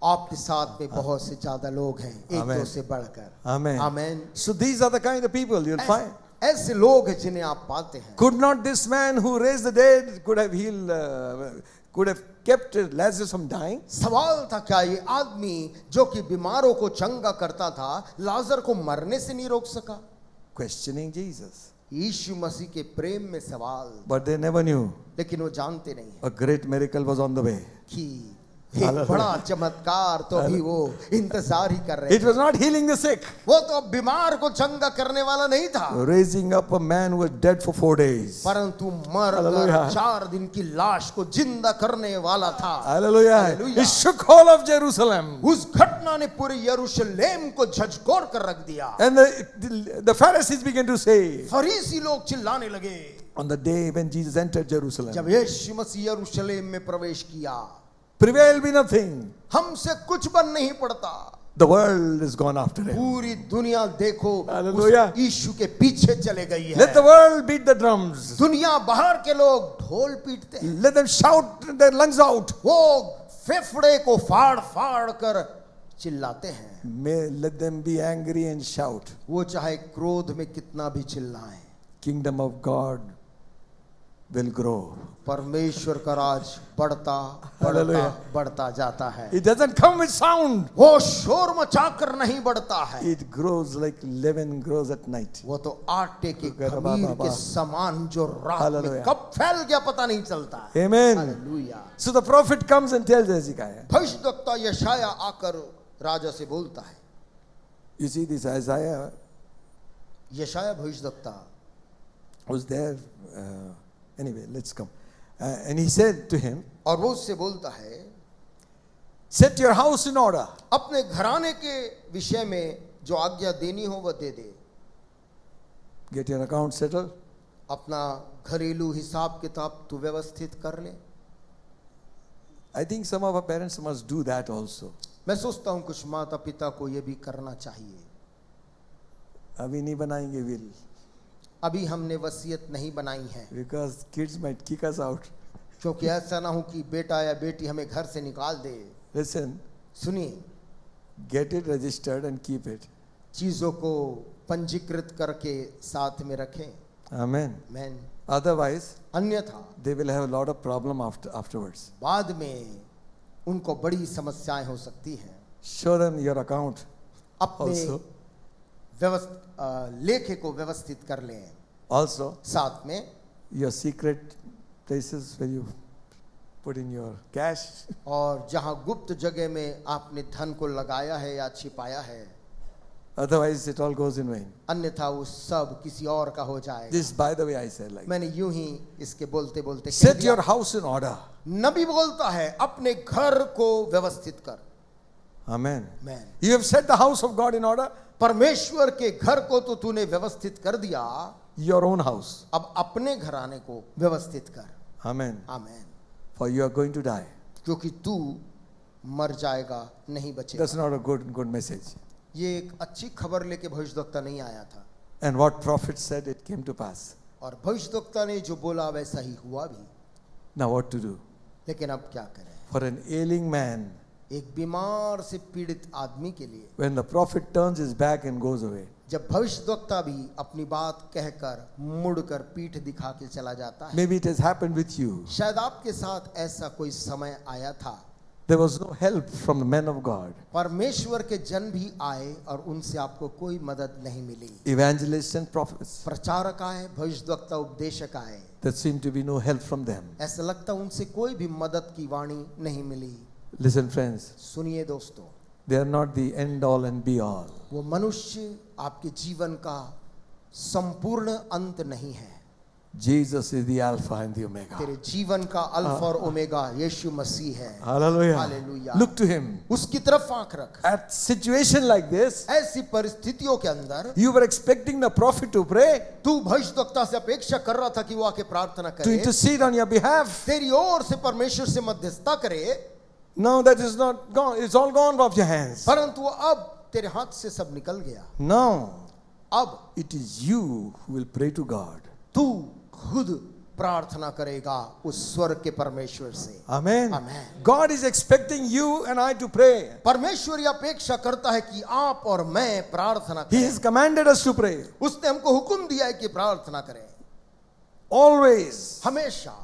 आपके साथ में बहुत से ज्यादा लोग हैं, एक Amen. दो से बढ़कर। Amen. Amen. So these are the kind of people you'll find. ऐसे लोग हैं जिन्हें आप पाते हैं। Could not this man who raised the dead could have healed, could have kept Lazarus from dying? सवाल था, क्या ये आदमी जो कि बीमारों को चंगा करता था, लाजर को मरने से नहीं रोक सका? Questioning Jesus. यीशु मसीह के प्रेम में सवाल, But they never knew लेकिन वो जानते नहीं a great miracle was on the way. कि एक बड़ा चमत्कार तो भी वो इंतजार ही कर रहे It थे। was not healing the sick, वो तो बीमार को चंगा करने वाला नहीं था, raising up a man who was dead for 4 days. परंतु मर Hallelujah. 4 दिन की लाश को जिंदा करने वाला था। Hallelujah. Hallelujah. He shook all of Jerusalem. उस घटना ने पूरे यरूशलेम को झकझोर कर रख दिया। And the Pharisees began to say, फरीसी लोग चिल्लाने लगे on the day when Jesus entered Jerusalem, जब यीशु मसीह यरूशलेम में प्रवेश किया, prevail be nothing. हमसे कुछ बन नहीं पड़ता। The world is gone after him. पूरी दुनिया देखो Hallelujah. उस यीशु के पीछे चले गई है। Let the world beat the drums. दुनिया बाहर के लोग ढोल पीटते हैं, Let them shout their lungs out. वो फेफड़े को फाड़ फाड़ कर चिल्लाते हैं। Let them be angry and shout. वो चाहे क्रोध में कितना भी चिल्लाएं, Kingdom of God will grow. परमेश्वर का राज बढ़ता बढ़ता Hallelujah. बढ़ता जाता है। It doesn't come with sound. वो शोर मचाकर नहीं बढ़ता है, It grows like leaven grows at night. वो तो आटे के खमीर के समान जो रात में Hallelujah. कब फैल गया पता नहीं चलता है। Amen. Hallelujah. So the prophet comes and tells Hezekiah. भविष्यद्वक्ता यशाया आकर राजा से बोलता है। You see, this Isaiah यशाया भविष्यद्वक्ता was there. Anyway, let's come. And he said to him, और वो उससे बोलता है, set your house in order. अपने घराने के विषय में जो आज्ञा देनी हो वह दे दे। Get your account settled. अपना घरेलू हिसाब किताब तू व्यवस्थित कर ले। I think some of our parents must do that also. मैं सोचता हूँ कुछ माता पिता को ये भी करना चाहिए। अभी नहीं बनाएंगे will, अभी हमने वसीयत नहीं बनाई है, because kids might kick us out. क्योंकि ऐसा ना हो कि बेटा या बेटी हमें घर से निकाल दे। Listen, सुनिए, get it registered and keep it. चीजों को पंजीकृत करके साथ में रखें। Amen. मैन, Otherwise, अन्यथा they will have a lot of problem afterwards. बाद में उनको बड़ी समस्याएं हो सकती हैं। Show them your account अपने also. लेखे को व्यवस्थित कर लें, Also, साथ में your secret places where you put in your cash. और जहां गुप्त जगह में आपने धन को लगाया है या छिपाया है, Otherwise, it all goes in vain. अन्यथा वो सब किसी और का हो जाएगा। This, by the way, I said like. मैंने यूं ही इसके बोलते बोलते कह Set दिया। your house in order. नबी बोलता है अपने घर को व्यवस्थित कर। Amen. Man, You have set the house of God in order. परमेश्वर के घर को तो तूने व्यवस्थित कर दिया, Your own house. अब अपने घराने को व्यवस्थित कर। Amen. आमीन। For you are going to die. क्योंकि तू मर जाएगा, नहीं बचेगा। That's not a good message. ये एक अच्छी खबर लेके भविष्यद्वक्ता नहीं आया था, And what prophet said, it came to pass. और भविष्यद्वक्ता ने जो बोला वैसा ही हुआ भी। Now what to do? लेकिन अब क्या करें? For an ailing man, एक बीमार से पीड़ित आदमी के लिए when the prophet turns his back and goes away, जब भविष्यद्वक्ता भी अपनी बात कहकर मुड़कर पीठ दिखा के चला जाता है, maybe it has happened with you. शायद आपके साथ ऐसा कोई समय आया था, There was no help from the men of God, परमेश्वर के जन भी आए और उनसे आपको कोई मदद नहीं मिली। evangelists and prophets. प्रचारक आए, भविष्यद्वक्ता उपदेशक आए, There seemed to be no help from them. ऐसा लगता उनसे कोई भी मदद की वाणी नहीं मिली। Listen, friends, सुनिए दोस्तों, they are not the end all and be all. वो मनुष्य आपके जीवन का संपूर्ण अंत नहीं है। Jesus is the Alpha and the Omega. तेरे जीवन का अल्फा और ओमेगा यीशु मसीह है। Hallelujah. Hallelujah. Look to Him. उसकी तरफ आंख रख। At situation like this, ऐसी परिस्थितियों के अंदर you were expecting the prophet to pray, तू भविष्यद्वक्ता से अपेक्षा कर रहा था कि वो आके प्रार्थना to करे, intercede on your behalf. तेरी ओर से परमेश्वर से मध्यस्थता करे, No, that is not gone. It's all gone off your hands. परंतु वो अब तेरे हाथ से सब निकल गया। No, अब it is you who will pray to God. तू खुद प्रार्थना करेगा उस स्वर्ग के परमेश्वर से। Amen. Amen. God is expecting you and I to pray. परमेश्वर ये अपेक्षा करता है कि आप और मैं प्रार्थना He करें। has commanded us to pray. उसने हमको हुक्म दिया है कि प्रार्थना करें Always. हमेशा।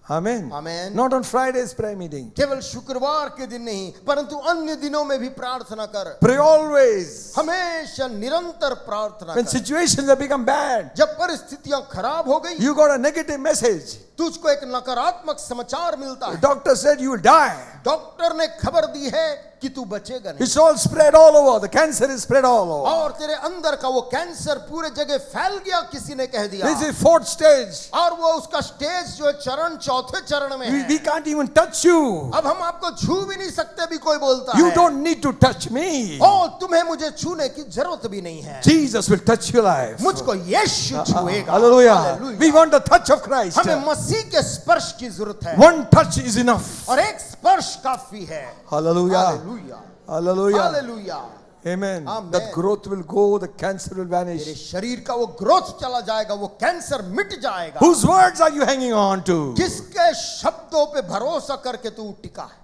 Amen. Amen. Not on Friday's prayer meeting. केवल शुक्रवार के दिन नहीं, परंतु अन्य दिनों में भी प्रार्थना कर। Pray always. हमेशा निरंतर प्रार्थना When कर। situations have become bad, जब परिस्थितियां खराब हो गई, you got a negative message. तुझको एक नकारात्मक समाचार मिलता The है। doctor said you will die. Doctor ने खबर दी है कि तू बचेगा नहीं, It's all spread all over. The cancer is spread all over. और तेरे अंदर का वो कैंसर पूरे जगह फैल गया, किसी ने कह दिया। This is fourth stage. और वो उसका स्टेज जो है चरण चौथे चरण में We है। can't even touch you. अब हम आपको छू भी नहीं सकते, भी कोई बोलता You है don't need to touch me. ओ तुम्हें मुझे छूने की जरूरत भी नहीं है, Jesus will touch your life. मुझको यीशु छुएगा। Hallelujah. Hallelujah. We want the touch of Christ. हमें मसीह के स्पर्श की जरूरत है, One touch is enough. और एक स्पर्श काफी है। Hallelujah. Hallelujah Hallelujah. Hallelujah. Amen. Amen. That growth will go, the cancer will तेरे vanish. शरीर का वो ग्रोथ चला जाएगा, वो कैंसर मिट जाएगा। Whose words are you hanging on to? किसके शब्दों पे भरोसा करके तू टिका है?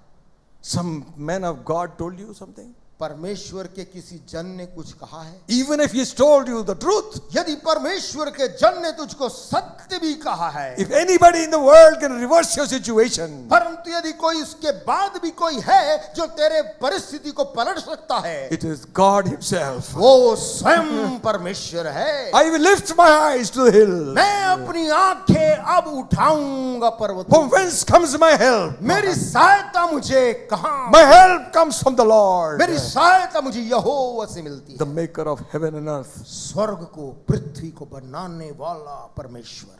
Some man of God told you something? परमेश्वर के किसी जन ने कुछ कहा है? Even if he's told you the truth, यदि परमेश्वर के जन ने तुझको सत्य भी कहा है, if anybody in the world can reverse your situation, परंतु यदि कोई उसके बाद भी कोई है जो तेरे परिस्थिति को पलट सकता है, it is God Himself. वो स्वयं परमेश्वर है। I will lift my eyes to the hill. मैं अपनी आंखें अब उठाऊंगा पर्वतों From से। whence comes my help? मेरी सहायता मुझे कहां? My help comes from the Lord, मेरी सहायता मुझे यहोवा से मिलती the है। maker of heaven and earth. स्वर्ग को पृथ्वी को बनाने वाला परमेश्वर।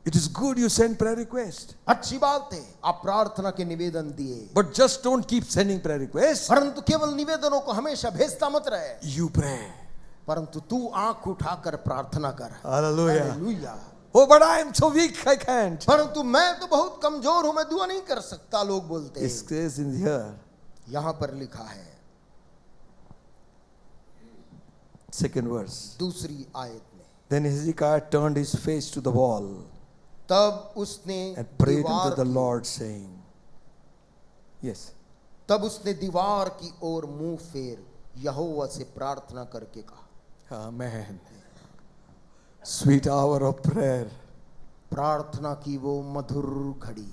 It is good you send prayer request, अच्छी बात है आप प्रार्थना के निवेदन दिए, but just don't keep sending prayer requests. परंतु केवल निवेदनों को हमेशा भेजता मत रहे, You pray. परंतु तू आंख उठाकर प्रार्थना कर। Hallelujah. Hallelujah. Oh, but I am so weak, I can't. परंतु मैं तो बहुत कमजोर हूं, मैं दुआ नहीं कर सकता, लोग बोलते It हैं। says in here, यहां पर लिखा है second verse. दूसरी आयत में, Then Hezekiah turned his face to the wall तब उसने and prayed दीवार unto the की- Lord, saying, Yes. तब उसने दीवार की ओर मुंह फेर यहोवा से प्रार्थना करके कहा। Amen. Sweet hour of prayer प्रार्थना की वो मधुर घड़ी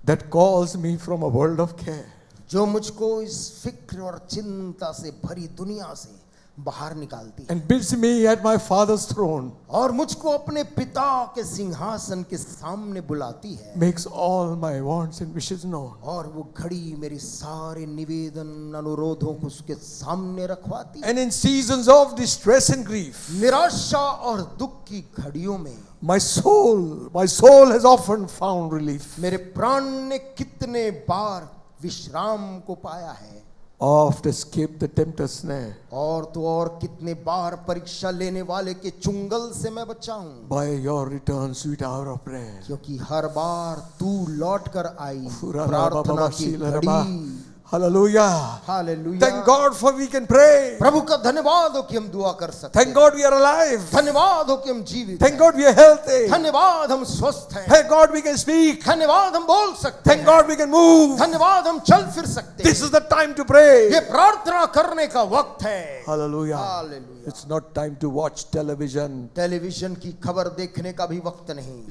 that calls me from a world of care. जो मुझको इस फिक्र और चिंता से भरी दुनिया से बाहर निकालती है, And bids me at my father's throne, और मुझको अपने पिता के सिंहासन के सामने बुलाती है, makes all my wants and wishes known. और वो घड़ी मेरी सारे निवेदन अनुरोधों को उसके सामने रखवाती है। And in seasons of distress and grief, निराशा और दुख की घड़ियों में my soul has often found relief. मेरे प्राण ने कितने बार विश्राम को पाया है, Oft escaped the tempter's snare. और तो और कितने बार परीक्षा लेने वाले के चुंगल से मैं बचा हूं, By your return, sweet hour of prayer. क्योंकि हर बार तू लौट कर आई Furala प्रार्थना baba की shila raba. घड़ी Hallelujah. Hallelujah. Thank God for we can pray. प्रभु का धन्यवाद हो कि हम दुआ कर सकते Thank हैं। God we are alive. धन्यवाद हो कि हम जीवित Thank हैं। God we are healthy. धन्यवाद हम स्वस्थ हैं। Thank God we can speak. धन्यवाद हम बोल सकते Thank हैं। God we can move. धन्यवाद हम चल फिर सकते हैं। This is the time to pray. ये प्रार्थना करने का वक्त है। Hallelujah. Hallelujah. It's not time to watch television. Television की खबर देखने का भी वक्त नहीं,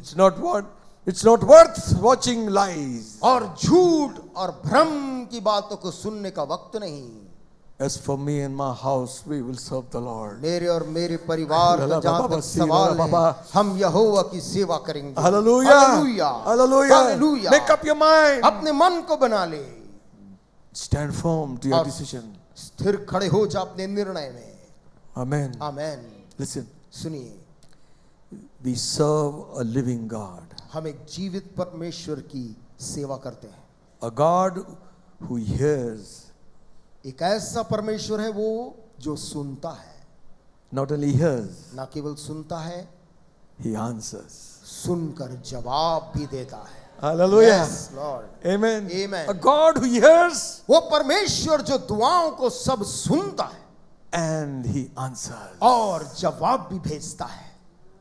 It's not worth watching lies. और झूठ और भ्रम की बातों को सुनने का वक्त नहीं। As for me and my house, we will serve the Lord. मेरे और मेरे परिवार का जहाँ तक सवाल है, हम यहोवा की सेवा करेंगे। Hallelujah. Hallelujah. Hallelujah. Hallelujah. Make up your mind. अपने मन को बना ले, Stand firm to your और decision. स्थिर खड़े हो जा अपने निर्णय में। Amen. आमेन। Listen, सुनिए, we serve a living God. हम एक जीवित परमेश्वर की सेवा करते हैं। A God who hears, एक ऐसा परमेश्वर है वो जो सुनता है, not only hears, ना केवल सुनता है, He answers. सुनकर जवाब भी देता है। Hallelujah. Yes, Lord. Amen. Amen. A God who hears वो परमेश्वर जो दुआओं को सब सुनता है and He answers. और जवाब भी भेजता है।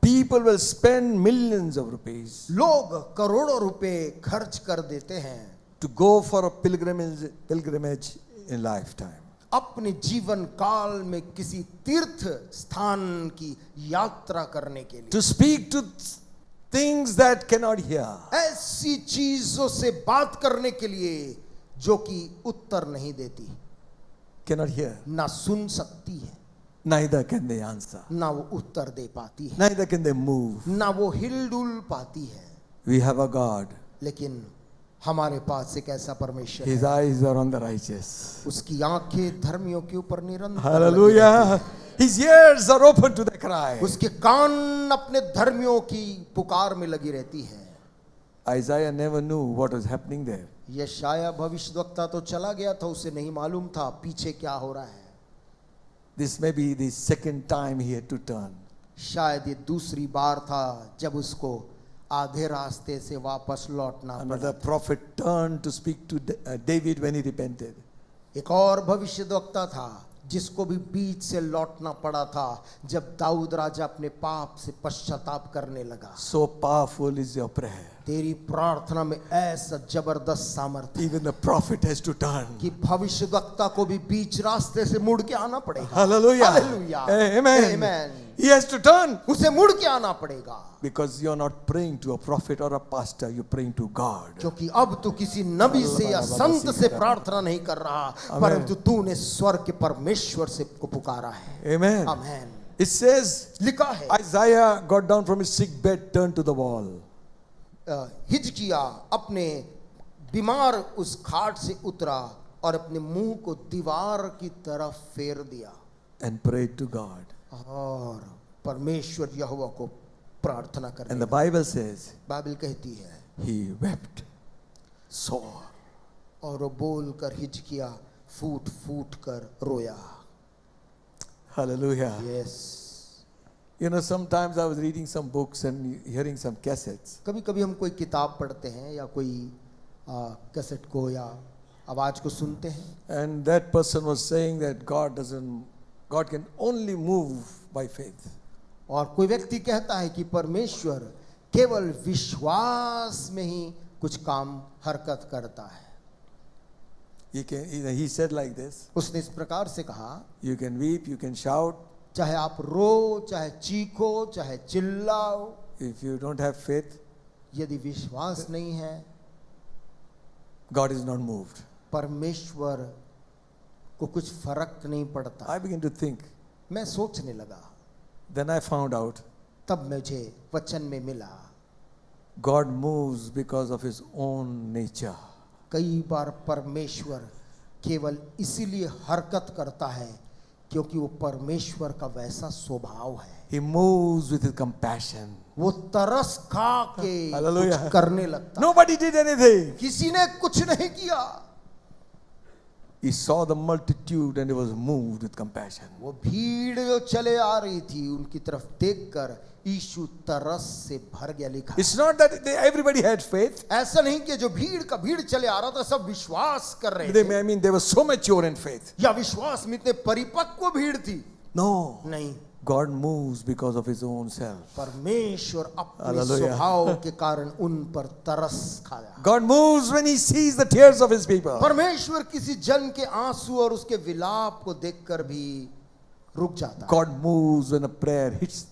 People will spend millions of rupees लोग करोड़ों रुपए खर्च कर देते हैं to go for a pilgrimage in lifetime. अपने जीवन काल में किसी तीर्थ स्थान की यात्रा करने के लिए, To speak to things that cannot hear. ऐसी चीजों से बात करने के लिए जो कि उत्तर नहीं देती, Cannot hear. ना सुन सकती है, Neither can they answer. ना वो उत्तर दे पाती है, Neither can they move. ना वो हिलडुल पाती है। We have a God. लेकिन हमारे पास एक ऐसा परमेश्वर His है, eyes are on the righteous. उसकी आंखें धर्मियों के ऊपर निरंतर लगी रहती Hallelujah. His ears are open to the cry. हैं। उसके कान अपने धर्मियों की पुकार में लगी रहती है। Isaiah never knew what was happening there. यशाया भविष्यद्वक्ता तो चला गया था, उसे नहीं मालूम था पीछे क्या हो रहा है। This may be the second time he had to turn. शायद ये दूसरी बार था जब उसको आधे रास्ते से वापस लौटना Another पड़ा। prophet turned to speak to David when he repented. एक और भविष्यद्वक्ता था जिसको भी बीच से लौटना पड़ा था जब दाऊद राजा अपने पाप से पश्चाताप करने लगा। So powerful is your prayer. तेरी प्रार्थना में ऐसा जबरदस्त सामर्थ्य Even the prophet has to turn. कि भविष्यद्वक्ता को भी बीच रास्ते से मुड़ के आना पड़ेगा। Hallelujah. Hallelujah. Amen. Amen. He has to turn उसे मुड़ के आना पड़ेगा, because you're not praying to a prophet or a pastor, you're praying to God. क्योंकि अब तू किसी नबी से या संत से प्रार्थना नहीं कर रहा, परंतु तूने स्वर्ग के परमेश्वर से को पुकारा है। Amen. आमेन। It says लिखा है, Isaiah got down from his sick bed, turned to the wall. Hezekiah अपने बीमार उस खाट से उतरा और अपने मुंह को दीवार की तरफ फेर दिया And prayed to God. और परमेश्वर यहोवा को प्रार्थना करने And the लगा। Bible says बाइबल कहती है, he wept sore. और वो बोल कर हिजकिया फूट फूट कर रोया। Hallelujah. Yes, You know, sometimes I was reading some books and hearing some cassettes. कभी कभी हम कोई किताब पढ़ते हैं या कोई कैसेट को या आवाज को सुनते हैं, And that person was saying that God can only move by faith. और कोई व्यक्ति कहता है कि परमेश्वर केवल विश्वास में ही कुछ काम हरकत करता है। He said like this, उसने इस प्रकार से कहा, you can weep, you can shout. चाहे आप रो, चाहे चीखो, चाहे चिल्लाओ, If you don't have faith, यदि विश्वास नहीं है, God is not moved. परमेश्वर को कुछ फर्क नहीं पड़ता। I began to think. मैं सोचने लगा, Then I found out तब मुझे वचन में मिला God moves because of his own nature. कई बार परमेश्वर केवल इसीलिए हरकत करता है क्योंकि वो परमेश्वर का वैसा स्वभाव है। He moves with his compassion. वो तरस खा के Hallelujah. कुछ करने लगता। Nobody did anything. किसी ने कुछ नहीं किया, He saw the multitude and he was moved with compassion. वो भीड़ जो चले आ रही थी उनकी तरफ देखकर यीशु तरस से भर गया लिखा। It's not that everybody had faith. ऐसा नहीं कि जो भीड़ का भीड़ चले आ रहा था सब विश्वास कर रहे They, थे, I mean, they were so mature in faith. या विश्वास में इतने परिपक्व भीड़ थी। No. नहीं, God moves because of his own self. परमेश्वर अपने Hallelujah. स्वभाव के कारण उन पर तरस खाया। God moves when he sees the tears of his people. परमेश्वर किसी जन के आंसू और उसके विलाप को देखकर भी रुक जाता है। God moves when a prayer hits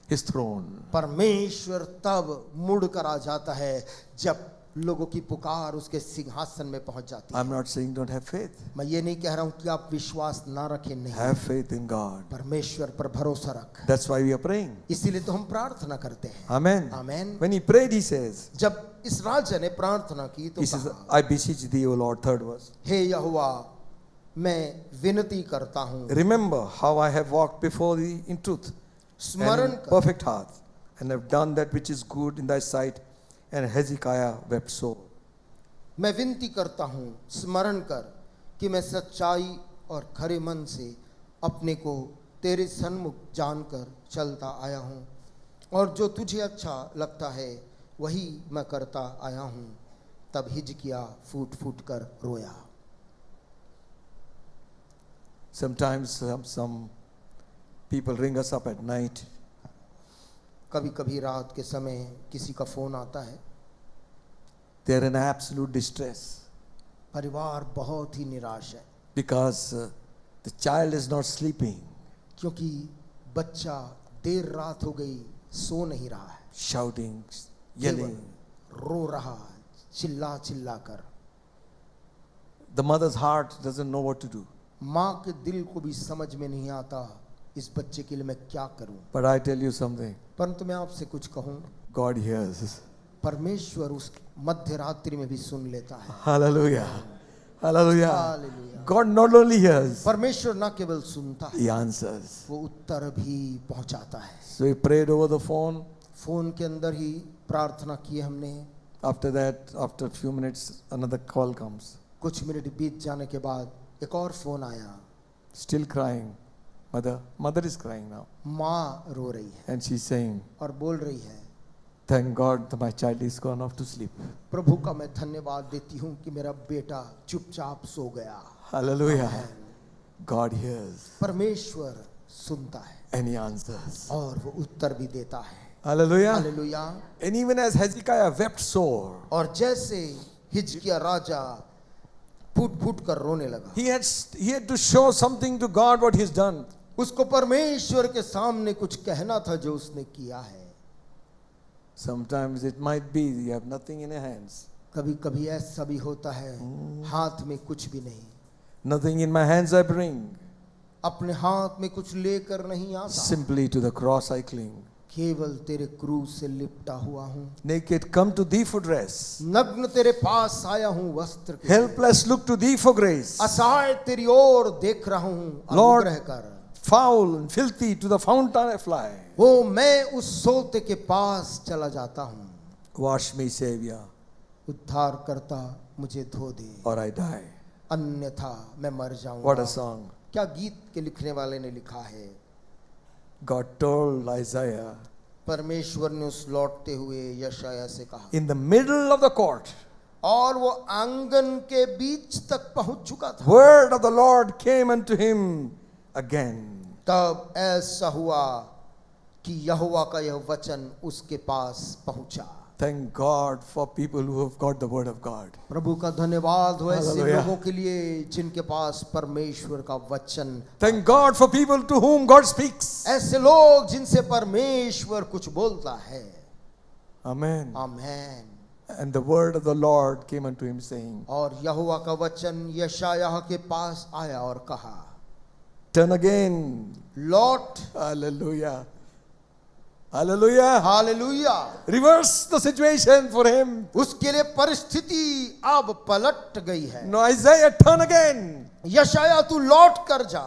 his throne. परमेश्वर तब मुड़ कर आ जाता है जब लोगों की पुकार उसके सिंहासन में पहुंच जाती है। I'm not saying don't have faith. मैं ये नहीं कह रहा हूं कि आप विश्वास ना रखें, नहीं, Have faith in God. परमेश्वर पर भरोसा रख। That's why we are praying. इसीलिए तो हम प्रार्थना करते हैं। Amen. Amen. When he prayed, he says, जब इस राजा ने प्रार्थना की तो he says, कहा, I beseech thee, O Lord, third verse. हे यहोवा, मैं विनती करता हूं, Remember how I have walked before thee in truth स्मरण and in कर, perfect heart, and have done that which is good in thy sight. And Hezekiah wept sore. मैं विनती करता हूं, स्मरण कर कि मैं सच्चाई और खरे मन से अपने को तेरे सन्मुख जानकर चलता आया हूं, और जो तुझे अच्छा लगता है वही मैं करता आया हूं। तब हिजकिय्याह फूट फूट कर रोया। Sometimes some people ring us up at night. कभी कभी रात के समय किसी का फोन आता है, They are in absolute distress परिवार बहुत ही निराश है, because the child is not sleeping, क्योंकि बच्चा देर रात हो गई सो नहीं रहा है, shouting, केवल yelling. रो रहा चिल्ला चिल्ला कर। The mother's heart doesn't know what to do. माँ के दिल को भी समझ में नहीं आता इस बच्चे के लिए मैं क्या करूं। But I tell you something, परंतु मैं आपसे कुछ कहूं, God hears. परमेश्वर उस मध्य रात्रि में भी सुन लेता है। Hallelujah. Hallelujah. Hallelujah. God not only hears, परमेश्वर न केवल सुनता है, he answers. वो उत्तर भी पहुंचाता है। So we prayed over the phone. Phone के अंदर ही प्रार्थना की हमने। After that, after a few minutes, another call comes. कुछ मिनट बीत जाने के बाद एक और फोन आया। Still crying. Mother is crying now. माँ रो रही है And she's saying, और बोल रही है, thank God that my child is gone off to sleep. प्रभु का मैं धन्यवाद देती हूँ कि मेरा बेटा चुपचाप सो गया। Hallelujah. God hears परमेश्वर सुनता है and he answers. और वो उत्तर भी देता है। Hallelujah. Hallelujah. And even as Hezekiah wept sore, और जैसे हिजकिय्याह राजा फूट फूट कर रोने लगा, he had to show something to God what he's done. उसको परमेश्वर के सामने कुछ कहना था जो उसने किया है। Sometimes it might be you have nothing in your hands. कभी कभी ऐसा भी होता है, हाथ में कुछ भी नहीं, Nothing in my hands I bring. अपने हाथ में कुछ लेकर नहीं आता, Simply to the cross I cling. केवल तेरे क्रूस से लिपटा हुआ हूँ। Naked come to thee for dress. नग्न तेरे पास आया हूँ वस्त्र के, Helpless look to thee for grace. असहाय तेरी ओर देख रहा हूँ Lord, अनुग्रह कर। Foul and filthy to the fountain I fly. वो मैं उस सोते के पास चला जाता हूँ, Wash me, Savior, उद्धार करता मुझे धो दे, or I die. अन्यथा मैं मर What जाऊंगा। a song. क्या गीत के लिखने वाले ने लिखा है। God told Isaiah परमेश्वर ने उस लौटते हुए यशायाह से कहा, in the middle of the court, और वो आंगन के बीच तक पहुंच चुका था। word of the Lord came unto him again. तब ऐसा हुआ कि यहोवा का यह वचन उसके पास पहुंचा। Thank God for people who have got the word of God. प्रभु का धन्यवाद हो ऐसे Hallelujah. लोगों के लिए जिनके पास परमेश्वर का वचन, Thank God for people to whom God speaks. ऐसे लोग जिनसे परमेश्वर कुछ बोलता है। Amen. Amen. And the word of the Lord came unto him saying, और यहोवा का वचन यशायाह के पास आया और कहा, turn again. लौट। Hallelujah. Hallelujah. Hallelujah. Reverse the situation for him. उसके लिए परिस्थिति अब पलट गई है। No, Isaiah, turn again यशायाह तू लौट कर जा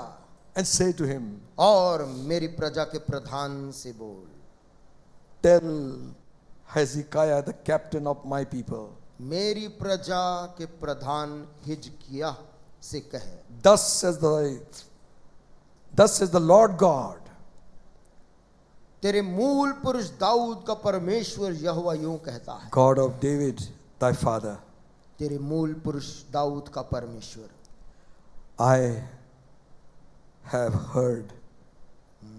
and say to him, और मेरी प्रजा के प्रधान से बोल, tell Hezekiah, the captain of my people, मेरी प्रजा के प्रधान हिजकिय्याह से कहे, thus says the Lord God, तेरे मूल पुरुष दाऊद का परमेश्वर यहोवा यूं कहता है, God of David, thy father, तेरे मूल पुरुष दाऊद का परमेश्वर, I have heard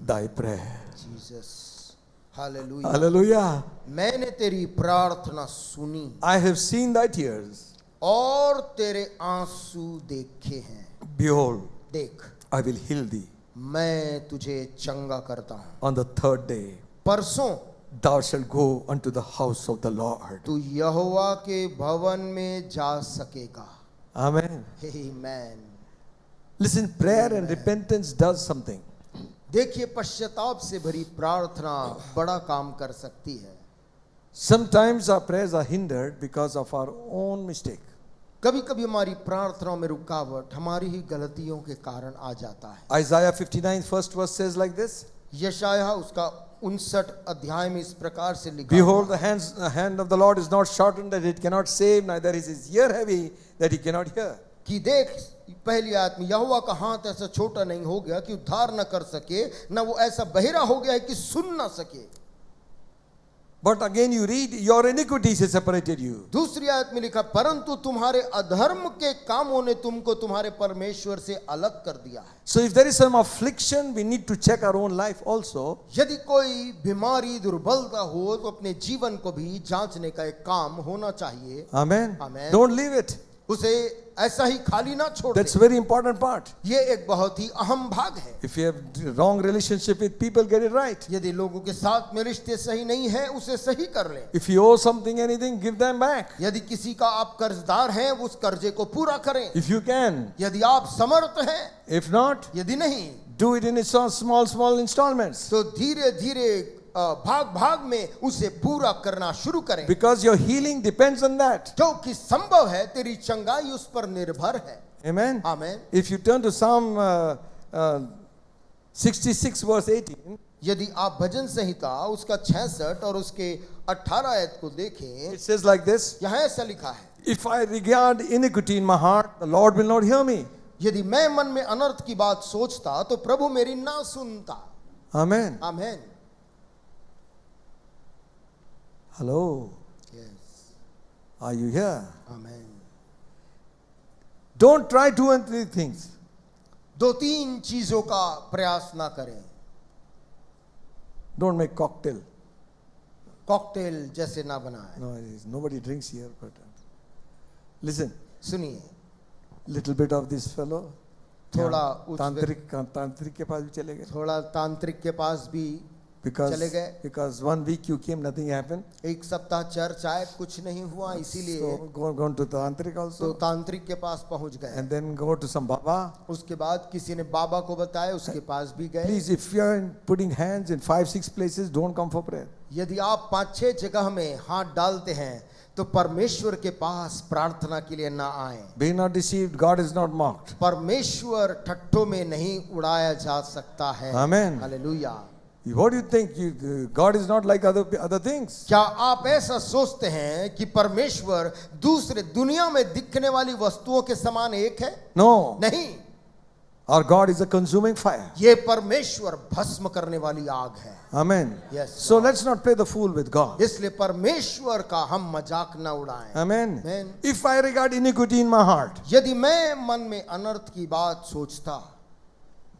thy prayer. Jesus, hallelujah. Hallelujah. मैंने तेरी प्रार्थना सुनी I have seen thy tears. और तेरे आंसू देखे हैं। Behold, देख, I will heal thee. मैं तुझे चंगा करता हूं। On the third day, परसों thou shalt go unto the house of the Lord. तू यहोवा के भवन में जा सकेगा। Amen. आमीन। Listen, prayer and repentance does something. देखिए, पश्चाताप से भरी प्रार्थना बड़ा काम कर सकती है। Sometimes our prayers are hindered because of our own mistake. कभी कभी हमारी प्रार्थनाओं में रुकावट हमारी ही गलतियों के कारण आ जाता है। Isaiah 59 first verse says like this. यशायाह उसका 59 अध्याय में इस प्रकार से लिखा Behold, हुआ है, the hand of the Lord is not shortened that it cannot save, neither is his ear heavy that he cannot hear. कि देख, पहली आयत में, यहोवा का हाथ ऐसा छोटा नहीं हो गया कि उद्धार न कर सके, न वो ऐसा बहिरा हो गया है कि सुन न सके। But again you read, your iniquities have separated you. दूसरी आयत में लिखा, परंतु तुम्हारे अधर्म के कामों ने तुमको तुम्हारे परमेश्वर से अलग कर दिया है। So if there is some affliction, we need to check our own life also. यदि कोई बीमारी दुर्बलता हो तो अपने जीवन को भी जांचने का एक काम होना चाहिए। Amen. Amen. Don't leave it. उसे ऐसा ही खाली ना छोड़ That's they. very important part. ये एक बहुत ही अहम भाग है। If you have wrong relationship with people, get it right. यदि लोगों के साथ में रिश्ते सही नहीं है, उसे सही कर ले। If you owe something, anything, give them back. यदि किसी का आप कर्जदार हैं, उस कर्जे को पूरा करें। If you can. यदि आप समर्थ हैं, If not, यदि नहीं, do it in its small installments. तो धीरे धीरे भाग भाग में उसे पूरा करना शुरू करें। Because your healing depends on that. क्योंकि संभव है तेरी चंगाई उस पर निर्भर है। Amen. आमीन। If you turn to Psalm 66 verse 18, यदि आप भजन संहिता उसका 66 और उसके 18 आयत को देखें, it says like this. यहाँ ऐसा लिखा है, If I regard iniquity in my heart, the Lord will not hear me. यदि मैं मन में अनर्थ की बात सोचता तो प्रभु मेरी ना सुनता। Amen. आमीन। Hello. Yes. Are you here? आमीन। Don't try 2 and 3 things. 2-3 चीजों का प्रयास ना करें। Don't make cocktail. कॉकटेल जैसे ना बनाएं। No, nobody drinks here, but listen. सुनिए, Little bit of this fellow. थोड़ा उस तांत्रिक के पास भी चले गए. थोड़ा तांत्रिक के पास भी चले गए। Because 1 week you came, nothing happened. एक सप्ताह चर्च आए, कुछ नहीं हुआ, इसीलिए So go to तांत्रिक तो also. तांत्रिक के पास पहुंच गए। And then go to some Baba. उसके बाद किसी ने बाबा को बताया, उसके पास भी गए। Please, if you are putting hands in 5-6 places, don't come for prayer. यदि आप 5-6 जगह में हाथ डालते हैं तो परमेश्वर के पास प्रार्थना के लिए ना आए। Be not deceived, God is not mocked. परमेश्वर ठट्ठों में नहीं उड़ाया जा सकता है। Amen. Hallelujah. What do you think? God is not like other things. क्या आप ऐसा सोचते हैं कि परमेश्वर दूसरे दुनिया में दिखने वाली वस्तुओं के समान एक है? No. नहीं, Our God is a consuming fire. ये परमेश्वर भस्म करने वाली आग है। Amen. Yes, So Lord. let's not play the fool with God. इसलिए परमेश्वर का हम मजाक न उड़ाएं। Amen. Amen. If I regard iniquity in my heart, यदि मैं मन में अनर्थ की बात सोचता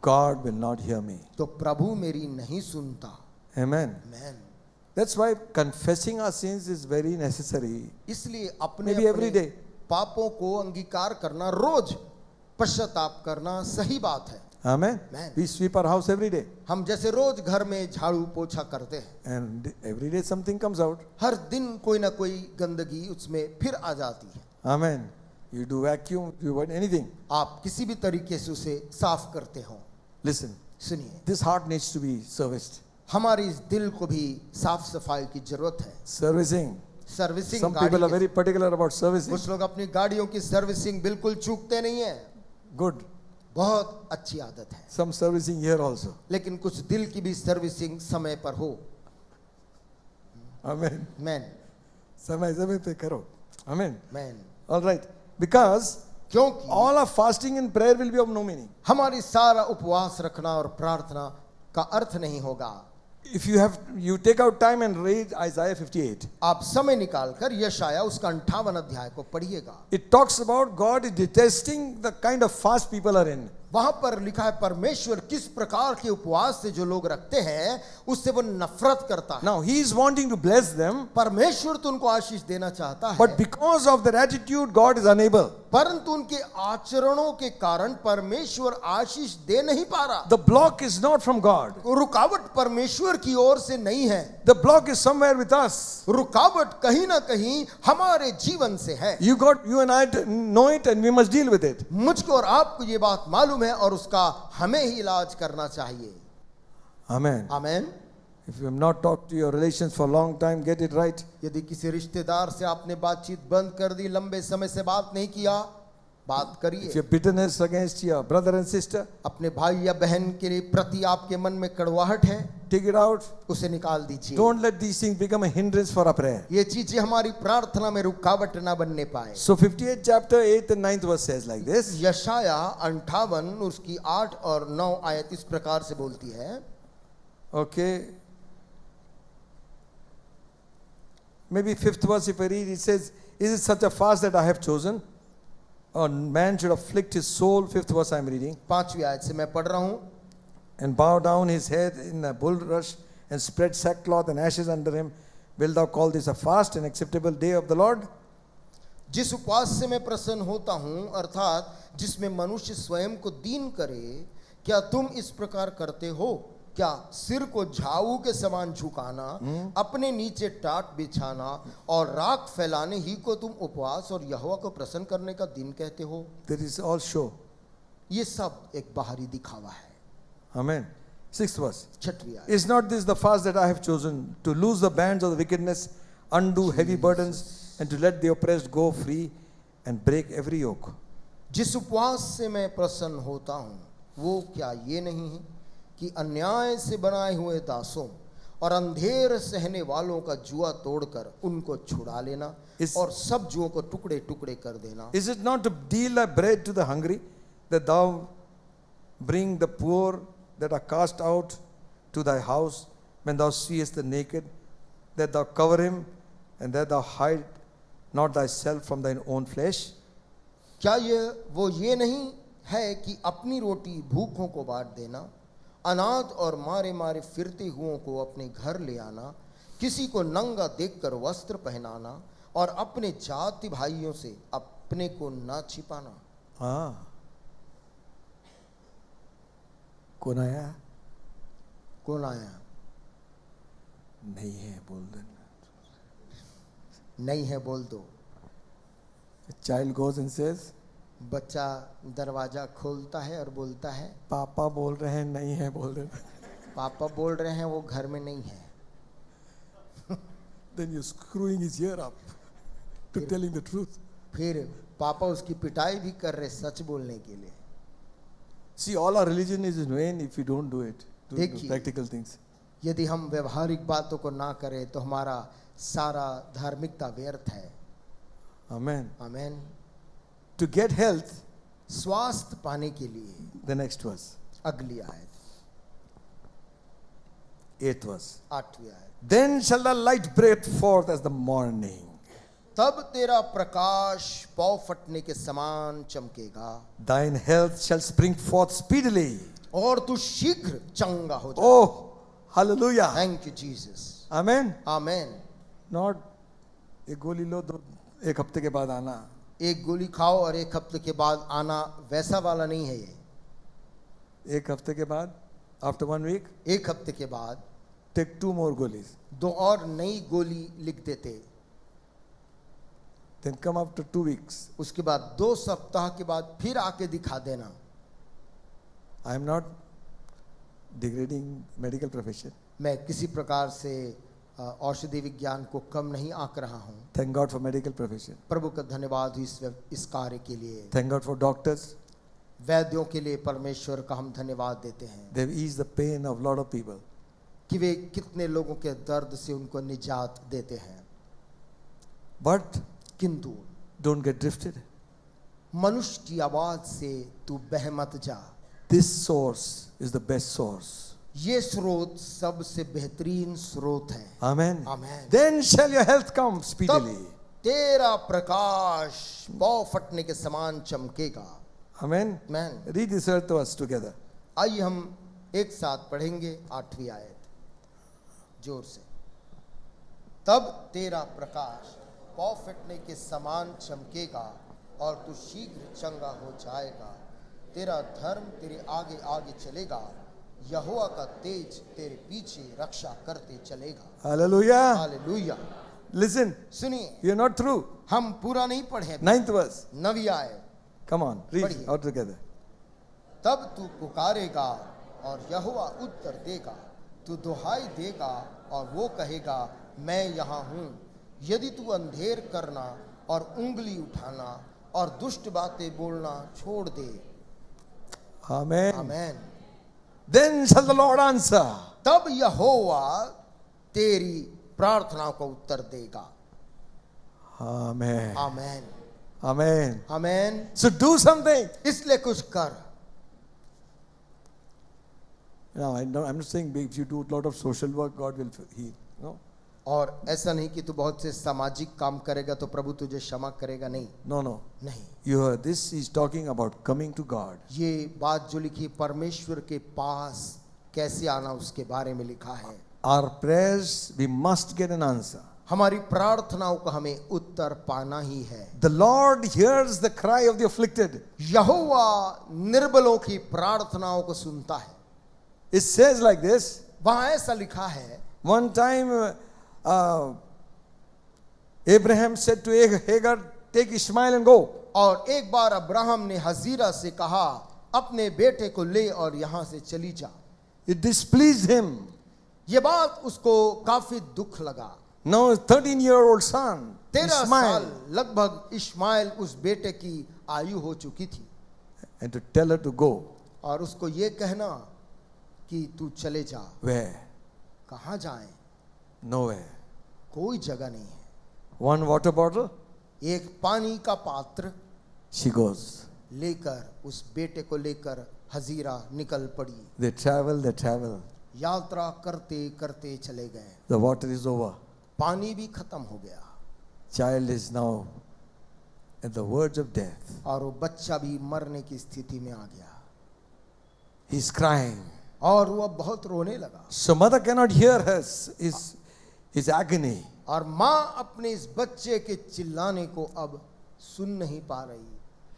God will not hear me. तो प्रभु मेरी नहीं सुनता। Amen. Amen. That's why confessing our sins is very necessary. इसलिए अपने Maybe every अपने day. पापों को अंगीकार करना, रोज पश्चाताप करना सही बात है। Amen. Amen. We sweep our house every day. हम जैसे रोज घर में झाड़ू पोछा करते हैं, And every day something comes out. हर दिन कोई ना कोई गंदगी उसमें फिर आ जाती है। Amen. You do vacuum, you do anything. आप किसी भी तरीके से उसे साफ करते हो। Listen, सुनिए, this heart needs to be serviced. हमारी इस दिल को भी साफ सफाई की जरूरत है। Servicing. Servicing, Some people are very particular about servicing. कुछ लोग अपनी गाड़ियों की सर्विसिंग बिल्कुल चूकते नहीं है। Good. बहुत अच्छी आदत है, Some servicing here also. लेकिन कुछ दिल की भी सर्विसिंग समय पर हो। Amen. मैन समय पे करो. Amen. Man All right. Because क्योंकि all our fasting and prayer will be of no meaning. हमारी सारा उपवास रखना और प्रार्थना का अर्थ नहीं होगा। If you take out time and read Isaiah 58. आप समय निकालकर यशाया उसका 58 अध्याय को पढ़िएगा। It talks about God is detesting the kind of fast people are in. वहां पर लिखा है परमेश्वर किस प्रकार के उपवास से जो लोग रखते हैं उससे वो नफरत करता है। Now he is wanting to bless them, परमेश्वर तो उनको आशीष देना चाहता है, but because of their attitude, God is unable. परंतु उनके आचरणों के कारण परमेश्वर आशीष दे नहीं पा रहा। The block is not from God. रुकावट परमेश्वर की ओर से नहीं है, The block is somewhere with us. रुकावट कहीं ना कहीं हमारे जीवन से है। You and I know it, and we must deal with it. मुझको और आपको ये बात मालूम है और उसका हमें ही इलाज करना चाहिए। Amen. Amen. If you have not talked to your relations for a long time, get it right. यदि किसी रिश्तेदार से आपने बातचीत बंद कर दी, लंबे समय से बात नहीं किया, बात If करिए। you have bitterness against your brother and sister, अपने भाई या बहन के लिए प्रति आपके मन में कड़वाहट है, take it out. उसे निकाल दीजिए। Don't let these things become a hindrance for our prayer. ये चीजें हमारी प्रार्थना में रुकावट ना बनने पाए। So 58 chapter 8 and 9th verse says like this. यशाया 58 उसकी 8 और 9 आयत इस प्रकार से बोलती है। Okay. Maybe 5th verse if I read, it says, is it such a fast that I have chosen? A man should afflict his soul. 5th verse I am reading. 5वीं आयत से मैं पढ़ रहा हूं। And bow down his head in a bulrush and spread sackcloth and ashes under him. Wilt thou call this a fast, an acceptable day of the Lord? जिस उपवास से मैं प्रसन्न होता हूं, अर्थात जिसमें मनुष्य स्वयं को दीन करे, क्या तुम इस प्रकार करते हो? क्या सिर को झाऊ के समान झुकाना, अपने नीचे टाट बिछाना और राख फैलाने ही को तुम उपवास और यहोवा को प्रसन्न करने का दिन कहते हो? That is all show. ये सब एक बाहरी दिखावा है। Amen. 6th verse. 6वीं आयत। Is not this the fast that I have chosen, to loose the bands of the wickedness, undo heavy burdens, and to let the oppressed go free, and break every yoke? जिस उपवास से मैं प्रसन्न होता हूँ, वो क्या ये नहीं है कि अन्याय से बनाए हुए दासों और अंधेर सहने वालों का जुआ तोड़कर उनको छुड़ा लेना और सब जुओं को टुकड़े टुकड़े कर देना? Is it not to deal thy bread to the hungry, that thou bring the poor that are cast out to thy house, when thou seest the naked, that thou cover him, and that thou hide not thyself from thine own flesh? क्या ये नहीं है कि अपनी रोटी भूखों को बांट देना, अनाथ और मारे मारे फिरते हुओं को अपने घर ले आना, किसी को नंगा देखकर वस्त्र पहनाना और अपने जाति भाइयों से अपने को ना छिपाना? हाँ, कौन आया? कौन आया? नहीं है, बोल देना. नहीं है बोल दो। A child goes and says, बच्चा दरवाजा खोलता है और बोलता है, पापा बोल रहे हैं, नहीं है, बोल देना. पापा बोल रहे हैं वो घर में नहीं है। Then you're screwing his ear up to telling the truth. फिर पापा उसकी पिटाई भी कर रहे सच बोलने के लिए। See, all our religion is in vain if we don't do it. Do देखिए, practical things. यदि हम व्यवहारिक बातों को ना करें तो हमारा सारा धार्मिकता व्यर्थ है। Amen. Amen. To get health, स्वास्थ्य पाने के लिए the next verse, अगली आयत, 8th verse. 8वीं आयत। Then shall the light break forth as the morning. तब तेरा प्रकाश पौ फटने के समान चमकेगा Thine health shall spring forth speedily. और तू शीघ्र चंगा हो जाए। Oh, hallelujah. Thank you Jesus. Amen. Amen. Not एक गोली लो, दो एक हफ्ते के बाद आना. एक गोली खाओ और एक हफ्ते के बाद आना, वैसा वाला नहीं है ये। एक हफ्ते के बाद, after 1 week, एक हफ्ते के बाद take 2 more goalies. 2 और नई गोली लिख देते, Then come after 2 weeks. उसके बाद 2 सप्ताह के बाद फिर आके दिखा देना। I am not degrading medical profession. मैं किसी प्रकार से औषधि विज्ञान को कम नहीं आंक रहा हूँ। Thank God for medical profession. प्रभु का धन्यवाद इस कार्य के लिए। Thank God for doctors. वैद्यों के लिए परमेश्वर का हम धन्यवाद देते हैं They've eased the pain of a lot of people. कि वे कितने लोगों के दर्द से उनको निजात देते हैं। But किंतु don't get drifted. मनुष्य की आवाज से तू बह मत जा। This source is the best source. ये स्रोत सबसे बेहतरीन स्रोत है। Amen. Amen. Then shall your health come तब speedily. तेरा प्रकाश बौ फटने के समान चमकेगा। Amen. Amen. Read this word to us together. आइए हम एक साथ पढ़ेंगे 8वीं आयत जोर से। तब तेरा प्रकाश पौ फटने के समान चमकेगा और तू शीघ्र चंगा हो जाएगा। तेरा धर्म तेरे आगे आगे चलेगा, यहोवा का तेज तेरे पीछे रक्षा करते चलेगा। Hallelujah. हालेलुया। Listen, सुनिए, you're not through. हम पूरा नहीं पढ़े। 9th verse. 9वीं आयत। Come on, read पढ़िए। all together. तब तू पुकारेगा और यहोवा उत्तर देगा, तू दुहाई देगा और वो कहेगा मैं यहाँ हूँ। यदि तू अंधेर करना और उंगली उठाना और दुष्ट बातें बोलना छोड़ दे। Amen. Amen. Then shall the Lord answer. तब यहोवा तेरी प्रार्थना को उत्तर देगा। Amen. Amen. Amen. Amen. So do something. इसलिए कुछ कर। No, I'm not saying if you do a lot of social work, God will heal. No, और ऐसा नहीं कि तू बहुत से सामाजिक काम करेगा तो प्रभु तुझे क्षमा करेगा, नहीं। no. नहीं, This is talking about coming to God. ये बात जो लिखी परमेश्वर के पास कैसे आना उसके बारे में लिखा है। Our prayers, we must get an answer. हमारी प्रार्थनाओं का हमें उत्तर पाना ही है। The Lord hears the cry of the afflicted. यहोवा निर्बलों की प्रार्थनाओं को सुनता है। It says like this. वहां ऐसा लिखा है, One time, Abraham said to Hagar, "Take Ishmael and go." और एक बार अब्राहम ने हजीरा से कहा अपने बेटे को ले और यहां से चली जा। It displeased him. ये बात उसको काफी दुख लगा। Now, 13-year-old son, 13 साल Ishmael, लगभग इश्माइल उस बेटे की आयु हो चुकी थी, and to tell her to go. और उसको ये कहना कि तू चले जा। Where? कहाँ जाए? Nowhere. कोई जगह नहीं है। One water bottle, एक पानी का पात्र she goes. लेकर उस बेटे को लेकर हजीरा निकल पड़ी। They travel. यात्रा करते करते चले गए। The water is over. पानी भी खत्म हो गया Child is now at the verge of death. और वो बच्चा भी मरने की स्थिति में आ गया He's crying. और वो अब बहुत रोने लगा। So mother cannot hear his agony. और माँ अपने इस बच्चे के चिल्लाने को अब सुन नहीं पा रही।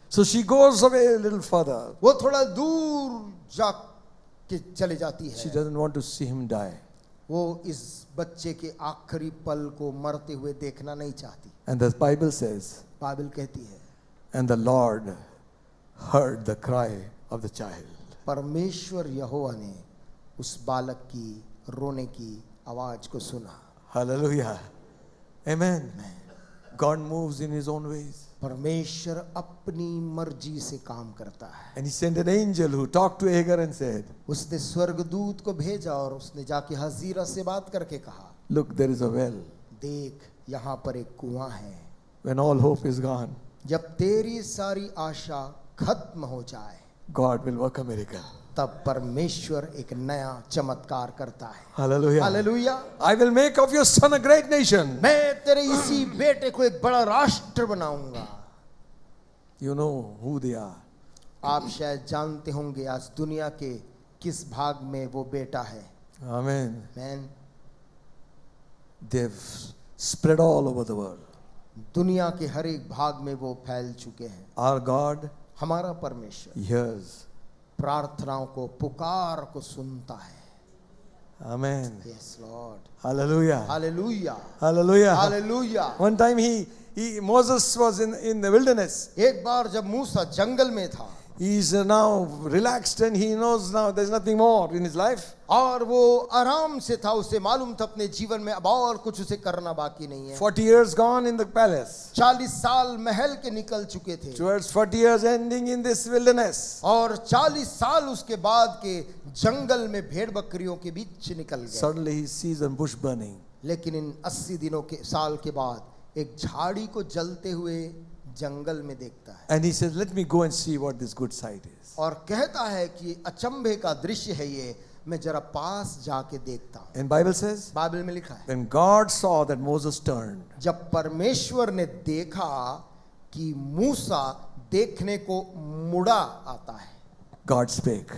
So she goes away a little further. वो थोड़ा दूर जा के चले जाती She है। doesn't want to see him die. वो इस बच्चे के आखिरी पल को मरते हुए देखना नहीं चाहती। And the Bible says, Bible कहती है, and the Lord heard the cry of the child. परमेश्वर यहोवा ने उस बालक की रोने की आवाज को सुना। Hallelujah. Amen. God moves in his own ways. परमेश्वर अपनी मर्जी से काम करता है। And he sent an angel who talked to Hagar and said, उसने स्वर्गदूत को भेजा और उसने जाके हजीरा से बात करके कहा, look, there is a well. देख यहाँ पर एक कुआं है। When all hope is gone, जब तेरी सारी आशा खत्म हो जाए God will work a miracle. तब परमेश्वर एक नया चमत्कार करता है। Hallelujah. Hallelujah. I will make of your son a great nation. मैं तेरे इसी बेटे को एक बड़ा राष्ट्र बनाऊंगा। You know who they are. आप शायद जानते होंगे आज दुनिया के किस भाग में वो बेटा है। Amen. Man They've spread all over the world. दुनिया के हर एक भाग में वो फैल चुके हैं। Our God हमारा परमेश्वर hears. प्रार्थनाओं को पुकार को सुनता है। Amen. Yes Lord. Hallelujah. Hallelujah. Hallelujah. Hallelujah. One time Moses was in the wilderness. एक बार जब मूसा जंगल में था He's now relaxed and he knows now there's nothing more in his life. और वो आराम से था, उसे मालूम था अपने जीवन में अब और कुछ उसे करना बाकी नहीं है। 40 years gone in the palace. 40 साल महल के निकल चुके थे Towards 40 years ending in this wilderness. और 40 साल उसके बाद के जंगल में भेड़ बकरियों के बीच निकल गए। Suddenly he sees a bush burning. लेकिन इन 80 दिनों के साल के बाद एक झाड़ी को जलते हुए जंगल में देखता है And he says, let me go and see what this good sight is. और कहता है कि अचंभे का दृश्य है ये, मैं जरा पास जाके देखता हूँ। And Bible says, बाइबल में लिखा है, when God saw that Moses turned, जब परमेश्वर ने देखा कि मूसा देखने को मुड़ा आता है, God spake.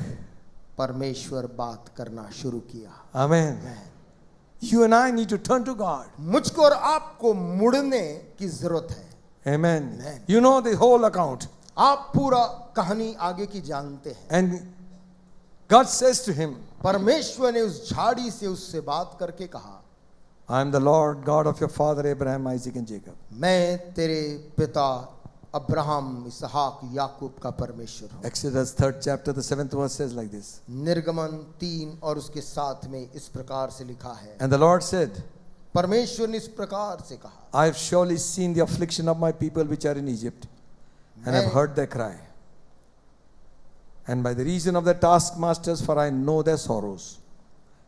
परमेश्वर बात करना शुरू किया। Amen. You and I need to turn to God. मुझको और आपको मुड़ने की जरूरत है। Amen. Amen. You know the whole account. आप पूरा कहानी आगे की जानते हैं। And God says to him, परमेश्वर ने उस झाड़ी से उससे बात करके कहा, I am the Lord God of your father Abraham, Isaac and Jacob. मैं तेरे पिता अब्राहम, इसहाक, याकूब का परमेश्वर हूँ। Exodus 3rd chapter, the 7th verse says like this. निर्गमन 3 और उसके साथ में इस प्रकार से लिखा है, And the Lord said, परमेश्वर ने इस प्रकार से कहा, I have surely seen the affliction of my people which are in Egypt, and have heard their cry. And by the reason of their taskmasters, for I know their sorrows.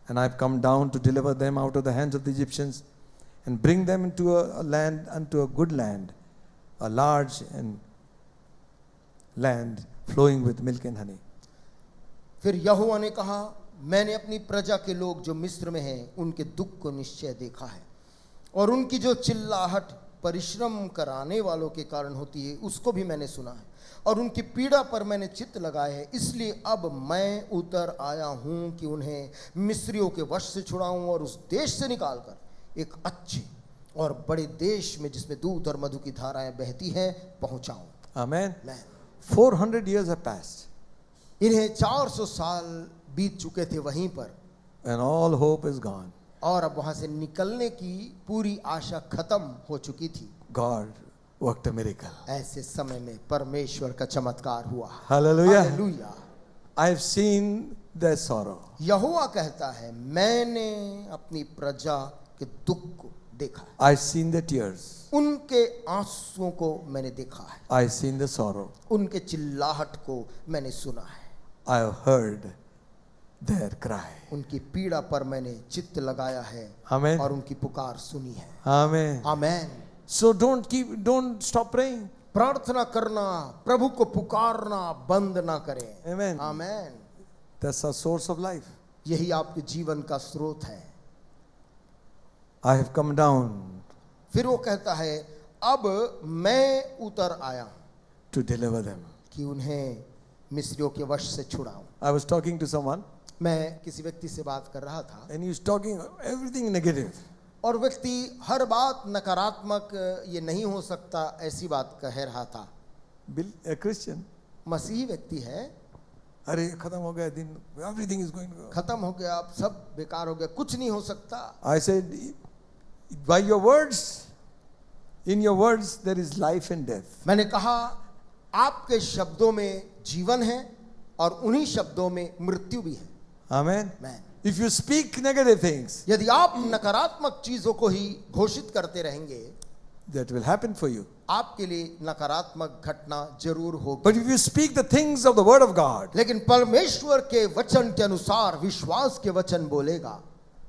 And I have come down to deliver them out of the hands of the Egyptians, and bring them into a land, unto a good land, a large and land flowing with milk and honey. फिर यहोवा ने कहा, मैंने अपनी प्रजा के लोग जो मिस्र में हैं उनके दुख को निश्चय देखा है, और उनकी जो चिल्लाहट परिश्रम कराने वालों के कारण होती है उसको भी मैंने सुना है, और उनकी पीड़ा पर मैंने चित्त लगाया है। इसलिए अब मैं उतर आया हूँ कि उन्हें मिस्रियों के वश से छुड़ाऊं और उस देश से निकालकर एक अच्छे और बड़े देश में जिसमें दूध और मधु की धाराएं बहती हैं पहुंचाऊं। Amen. मैं 400 years have passed, इन्हें 400 साल बीत चुके थे वहीं पर, and all hope is gone. और अब वहां से निकलने की पूरी आशा खत्म हो चुकी थी। God worked a miracle. ऐसे समय में परमेश्वर का चमत्कार हुआ। Hallelujah. Hallelujah. I have seen their sorrow. यहोवा कहता है, मैंने अपनी प्रजा के दुख को देखा है, I have seen their tears. उनके आंसुओं को मैंने देखा है, I have seen their sorrow. उनके चिल्लाहट को मैंने सुना है, I have heard their cry. उनकी पीड़ा पर मैंने चित्त लगाया है, Amen. और उनकी पुकार सुनी है। Amen. Amen. So don't stop praying. प्रार्थना करना, प्रभु को पुकारना बंद ना करें। Amen. Amen. That's our source of life. यही आपके जीवन का स्रोत है। I have come down फिर वो कहता है, अब मैं उतर आया हूं to deliver them. कि उन्हें मिस्रियों के वश से छुड़ाऊं। I was talking to someone मैं किसी व्यक्ति से बात कर रहा था, and he was talking everything negative. और व्यक्ति हर बात नकारात्मक, ये नहीं हो सकता, ऐसी बात कह रहा था। A Christian. मसीही व्यक्ति है, अरे खत्म हो गया दिन, everything is going. खत्म हो गया, अब सब बेकार हो गया, कुछ नहीं हो सकता। I said, by your words, in your words there is life and death. मैंने कहा, आपके शब्दों में जीवन है और उन्हीं शब्दों में मृत्यु भी है। Amen. मैं If you speak negative things, यदि आप नकारात्मक चीजों को ही घोषित करते रहेंगे, that will happen for you. आपके लिए नकारात्मक घटना जरूर होगी। But if you speak the things of the word of God, लेकिन परमेश्वर के वचन के अनुसार विश्वास के वचन बोलेगा,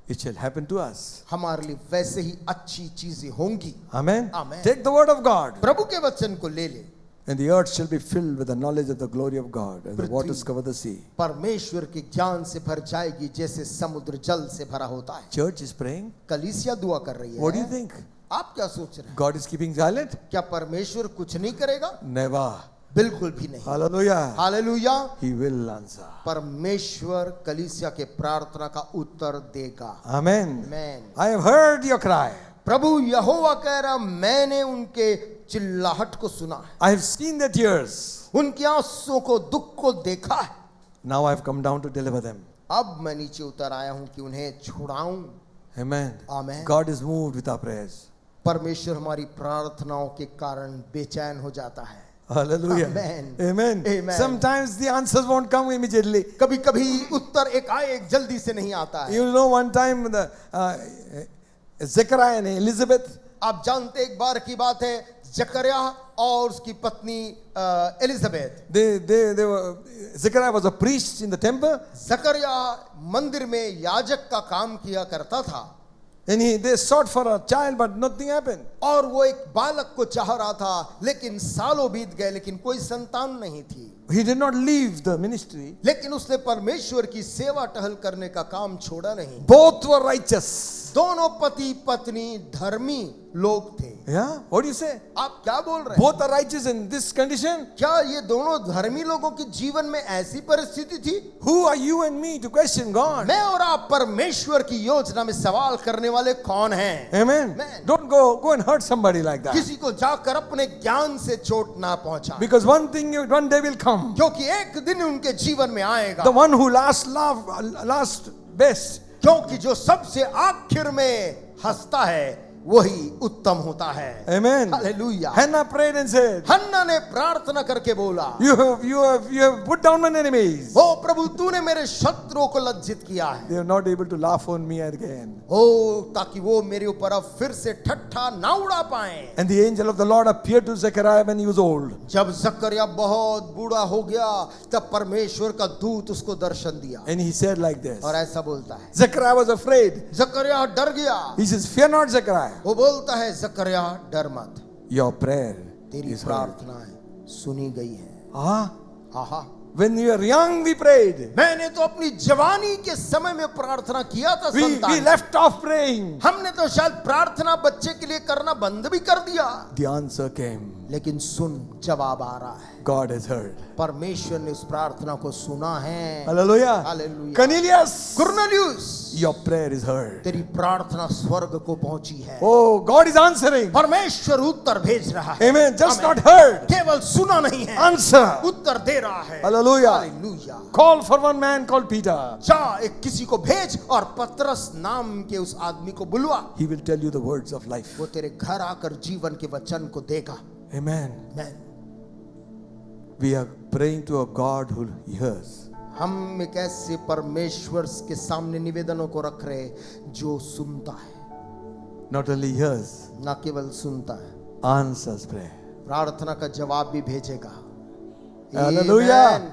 it shall happen to us. हमारे लिए वैसे ही अच्छी चीजें होंगी। Amen. Amen. Take the word of God, प्रभु के वचन को ले ले। and the earth shall be filled with the knowledge of the glory of God, as the Prithvi waters cover the sea. परमेश्वर के ज्ञान से भर जाएगी जैसे समुद्र जल से भरा होता है। Church is praying. कलीसिया दुआ कर रही है। What do you think? आप क्या सोच रहे हैं? God is keeping silent? क्या परमेश्वर कुछ नहीं करेगा? Never. बिल्कुल भी नहीं। Hallelujah. Hallelujah. He will answer. परमेश्वर कलीसिया के प्रार्थना का उत्तर देगा। Amen. Amen. I have heard your cry. प्रभु यहोवा कह रहा, मैंने उनके चिल्लाहट को सुना है, I have seen their tears. उनके आंसुओं को, दुख को देखा है। Now I have come down to deliver them. अब मैं नीचे उतर आया हूं कि उन्हें छुड़ाऊं। Amen. Amen. God is moved with our prayers. परमेश्वर हमारी प्रार्थनाओं के कारण बेचैन हो जाता है। Hallelujah. Amen. Amen. Amen. Sometimes the answers won't come immediately. कभी कभी उत्तर एक जल्दी से नहीं आता है। You know, one time the Zechariah and Elizabeth, आप जानते, एक बार की बात है, जकरिया और उसकी पत्नी Elizabeth. they were, Zechariah was a priest in the temple, जकरिया मंदिर में याजक का काम किया करता था, and they sought for a child, but nothing happened. और वो एक बालक को चाह रहा था, लेकिन सालों बीत गए लेकिन कोई संतान नहीं थी। He did not leave the ministry. लेकिन उसने परमेश्वर की सेवा टहल करने का काम छोड़ा नहीं। Both were righteous. दोनों पति पत्नी धर्मी लोग थे। Yeah? What do you say? आप क्या बोल रहे हैं? Both are righteous in this condition. क्या ये दोनों धर्मी लोगों के जीवन में ऐसी परिस्थिति थी? Who are you and me to question God? मैं और आप परमेश्वर की योजना में सवाल करने वाले कौन हैं? Amen. Amen. Don't go and hurt somebody like that. किसी को जाकर अपने ज्ञान से चोट ना पहुंचा, Because one day will come. क्योंकि एक दिन उनके जीवन में आएगा। The one who last best. क्योंकि जो सबसे आखिर में हंसता है वही उत्तम होता है। Amen. Hallelujah. Hannah prayed and said, हन्ना ने प्रार्थना करके बोला, You have put down my enemies. ओ प्रभु तूने मेरे शत्रुओं को लज्जित किया है, They are not able to laugh on me again. ओ ताकि वो मेरे ऊपर अब फिर से ठट्ठा ना उड़ा पाए। And the angel of the Lord appeared to Zechariah when he was old. जब जकरिया बहुत बूढ़ा हो गया तब परमेश्वर का दूत उसको दर्शन दिया And he said like this. और ऐसा बोलता है। Zechariah was afraid. जकरिया डर गया। He says, Fear not, Zechariah. वो बोलता है जकरिया डर मत, Your prayer तेरी is heard. प्रार्थनाएं सुनी गई है। Ah, आहा, when we were young, we prayed. मैंने तो अपनी जवानी के समय में प्रार्थना किया था We संतान। left off praying. हमने तो शायद प्रार्थना बच्चे के लिए करना बंद भी कर दिया, The answer came. लेकिन सुन जवाब आ रहा है। God has heard. परमेश्वर ने उस प्रार्थना को सुना है। Hallelujah. Hallelujah. Cornelius, Cornelius, your prayer is heard. तेरी प्रार्थना स्वर्ग को पहुंची है। Oh, God is answering. परमेश्वर उत्तर भेज रहा है। Amen. Just Amen. not heard. केवल सुना नहीं है, Answer. उत्तर दे रहा है। Hallelujah. Hallelujah. Call for one man called Peter. जा एक किसी को भेज और पतरस नाम के उस आदमी को बुलवा, He will tell you the words of life. वो तेरे घर आकर जीवन के वचन को देगा। Amen. Amen. We are praying to a God who hears. हम एक ऐसे परमेश्वर के सामने निवेदनों को रख रहे जो सुनता है, Not only hears, ना केवल सुनता है, answers prayer. प्रार्थना का जवाब भी भेजेगा। Hallelujah. Amen.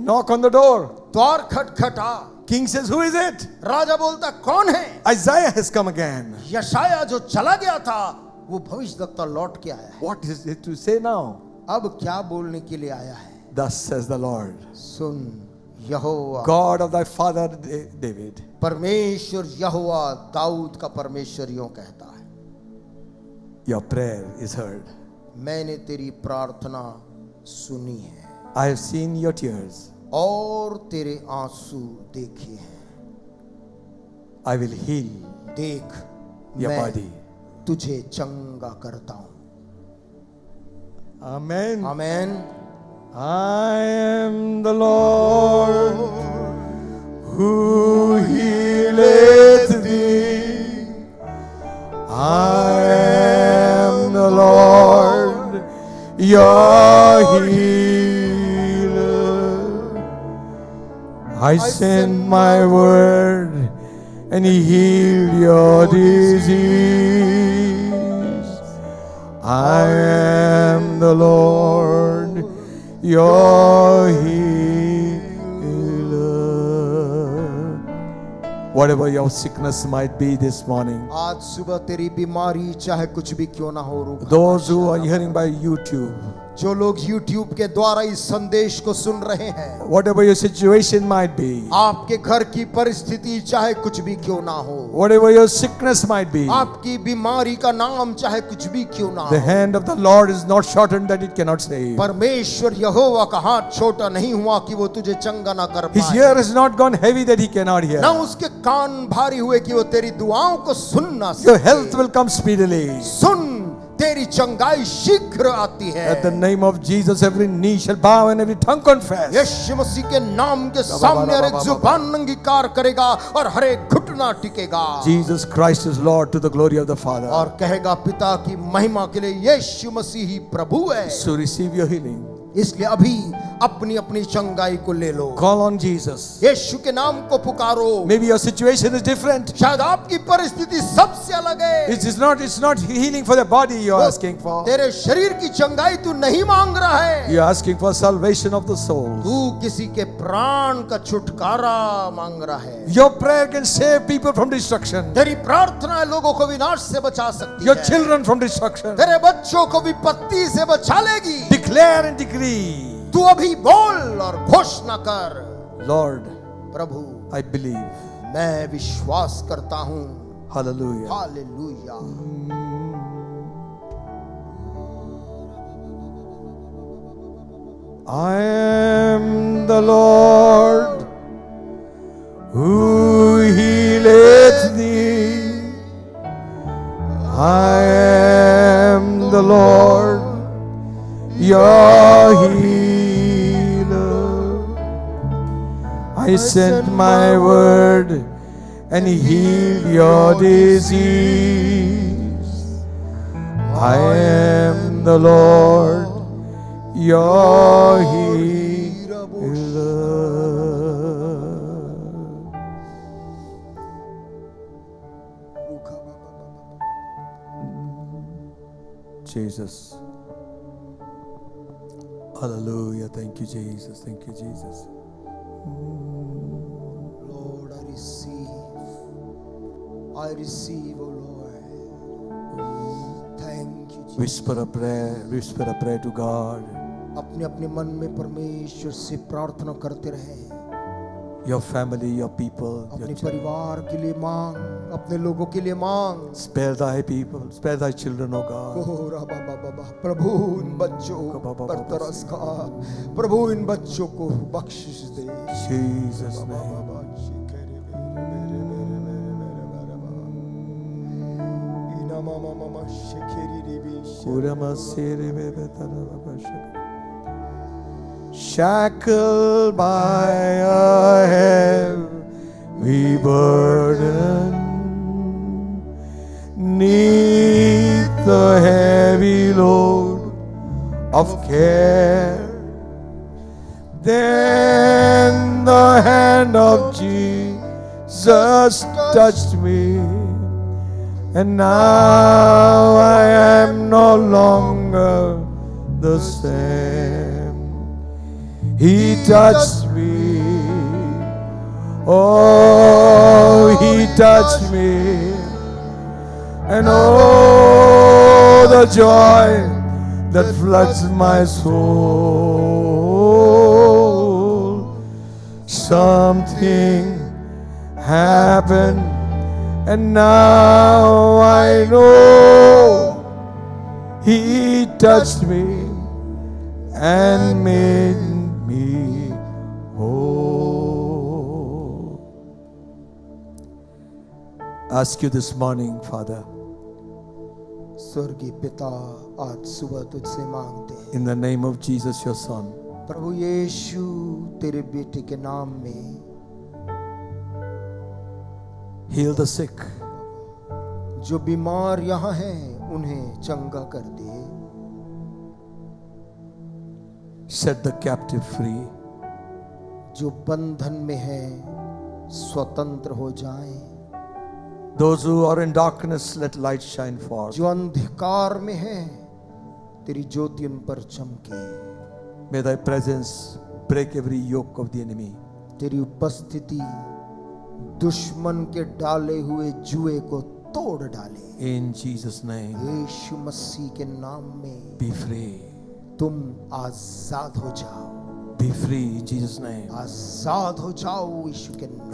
Knock on the door. द्वार खटखटा। King says, Who is it? राजा बोलता कौन है? Isaiah has come again. यशाया जो चला गया था वो भविष्यद्वक्ता लौट के आया है। What is it to say now? अब क्या बोलने के लिए आया है? Thus says the Lord, soon Jehovah, God of thy father David. परमेश्वर यहोवा दाऊद का परमेश्वर यूं कहता है, Your prayer is heard. मैंने तेरी प्रार्थना सुनी है I have seen your tears. और तेरे आंसू देखे हैं। I will heal देख your मैं body. तुझे चंगा करता हूं। Amen. Amen. I am the Lord who healeth thee. I am the Lord your healer. I send my word and heal your disease. I am the Lord your healer. Whatever your sickness might be this morning, आज सुबह तेरी बीमारी चाहे कुछ भी क्यों ना हो, रूप those who are hearing by YouTube, जो लोग YouTube के द्वारा इस संदेश को सुन रहे हैं, whatever your situation might be, आपके घर की परिस्थिति चाहे कुछ भी क्यों ना हो, whatever your sickness might be, आपकी बीमारी का नाम चाहे कुछ भी क्यों ना the हो, hand of the Lord is not shortened that it cannot save. परमेश्वर यहोवा का हाथ छोटा नहीं हुआ कि वो तुझे चंगा ना कर His पाए, ear is not gone heavy that he cannot hear. ना उसके कान भारी हुए कि वो तेरी दुआओं को सुन ना Your सके। health will come speedily. सुन तेरी चंगाई शीघ्र आती है। At the name of Jesus, every knee shall bow and every tongue confess. यीशु मसीह के नाम के सामने हर एक जुबान अंगीकार करेगा और हर एक घुटना टिकेगा Jesus Christ is Lord to the glory of the Father. और कहेगा पिता की महिमा के लिए यीशु मसीह ही प्रभु है। So receive your healing. इसलिए अभी अपनी अपनी चंगाई को ले लो, Call on Jesus. यीशु के नाम को पुकारो। Maybe your situation is different. शायद आपकी परिस्थिति सबसे अलग है। It's not healing for the body you're asking for. तेरे शरीर की चंगाई तू नहीं मांग रहा है, You're asking for salvation of the soul. तू किसी के प्राण का छुटकारा मांग रहा है। Your prayer can save people from destruction. तेरी प्रार्थना लोगों को विनाश से बचा सकती Your है, children from destruction. तेरे बच्चों को विपत्ति से बचा लेगी। Declare and decree. तू अभी बोल और घोषणा कर, Lord, प्रभु I believe. मैं विश्वास करता हूँ। Hallelujah. Hallelujah. I am the Lord who healeth thee. I am the Lord, your healer. I sent my word and healed your disease. I am the Lord, your healer. Jesus. Hallelujah. Thank you, Jesus. Thank you, Jesus. Lord, I receive, oh Lord. Thank you, Jesus. Whisper a prayer to God. अपने अपने मन में परमेश्वर से प्रार्थना करते रहे। Your family, your people, your अपने परिवार के लिए मांग, अपने लोगों के लिए मांग। spare thy people, spare thy children, O God. प्रभु इन बच्चों पर तरस खा, प्रभु इन बच्चों को बख्शिश दे। Jesus' name. Shackled by a heavy burden, neath the heavy load of care, then the hand of Jesus touched me, and now I am no longer the same. He touched me, oh, he touched me, and oh, the joy that floods my soul. Something happened, and now I know he touched me and made me whole. Ask you this morning, Father, स्वर्गीय पिता, आज सुबह तुझसे मांगते हैं, in the name of Jesus, your Son, प्रभु यीशु तेरे बेटे के नाम में heal the sick, जो बीमार यहाँ हैं उन्हें चंगा कर दे, set the captive free, जो बंधन में हैं स्वतंत्र हो जाएं, those who are in darkness, let light shine forth. जो अंधकार में हैं तेरी ज्योति उन पर चमके, May thy presence break every yoke of the enemy. तेरी उपस्थिति दुश्मन के डाले हुए जुए को तोड़ डाले। In Jesus' name, यीशु मसीह के नाम में be free. तुम आजाद हो जाओ, Be free in Jesus' name. आजाद हो जाओ यीशु के नाम।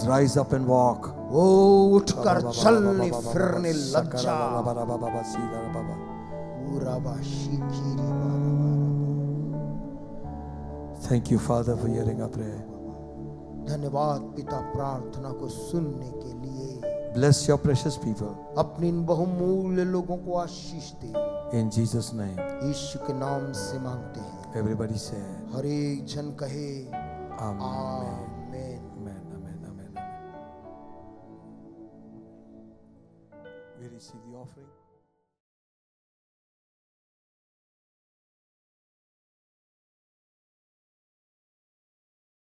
Rise up and walk. ओ उठकर चलने फिरने लग जा। Thank you, Father, for hearing our prayer. धन्यवाद पिता प्रार्थना को सुनने के लिए। Bless your precious people. अपने इन बहुमूल्य लोगों को आशीष दे, In Jesus' name. यीशु के नाम से मांगते हैं। Everybody say, हर एक जन कहे Amen. आमीन। Amen. Amen. Amen. Amen. We receive the offering.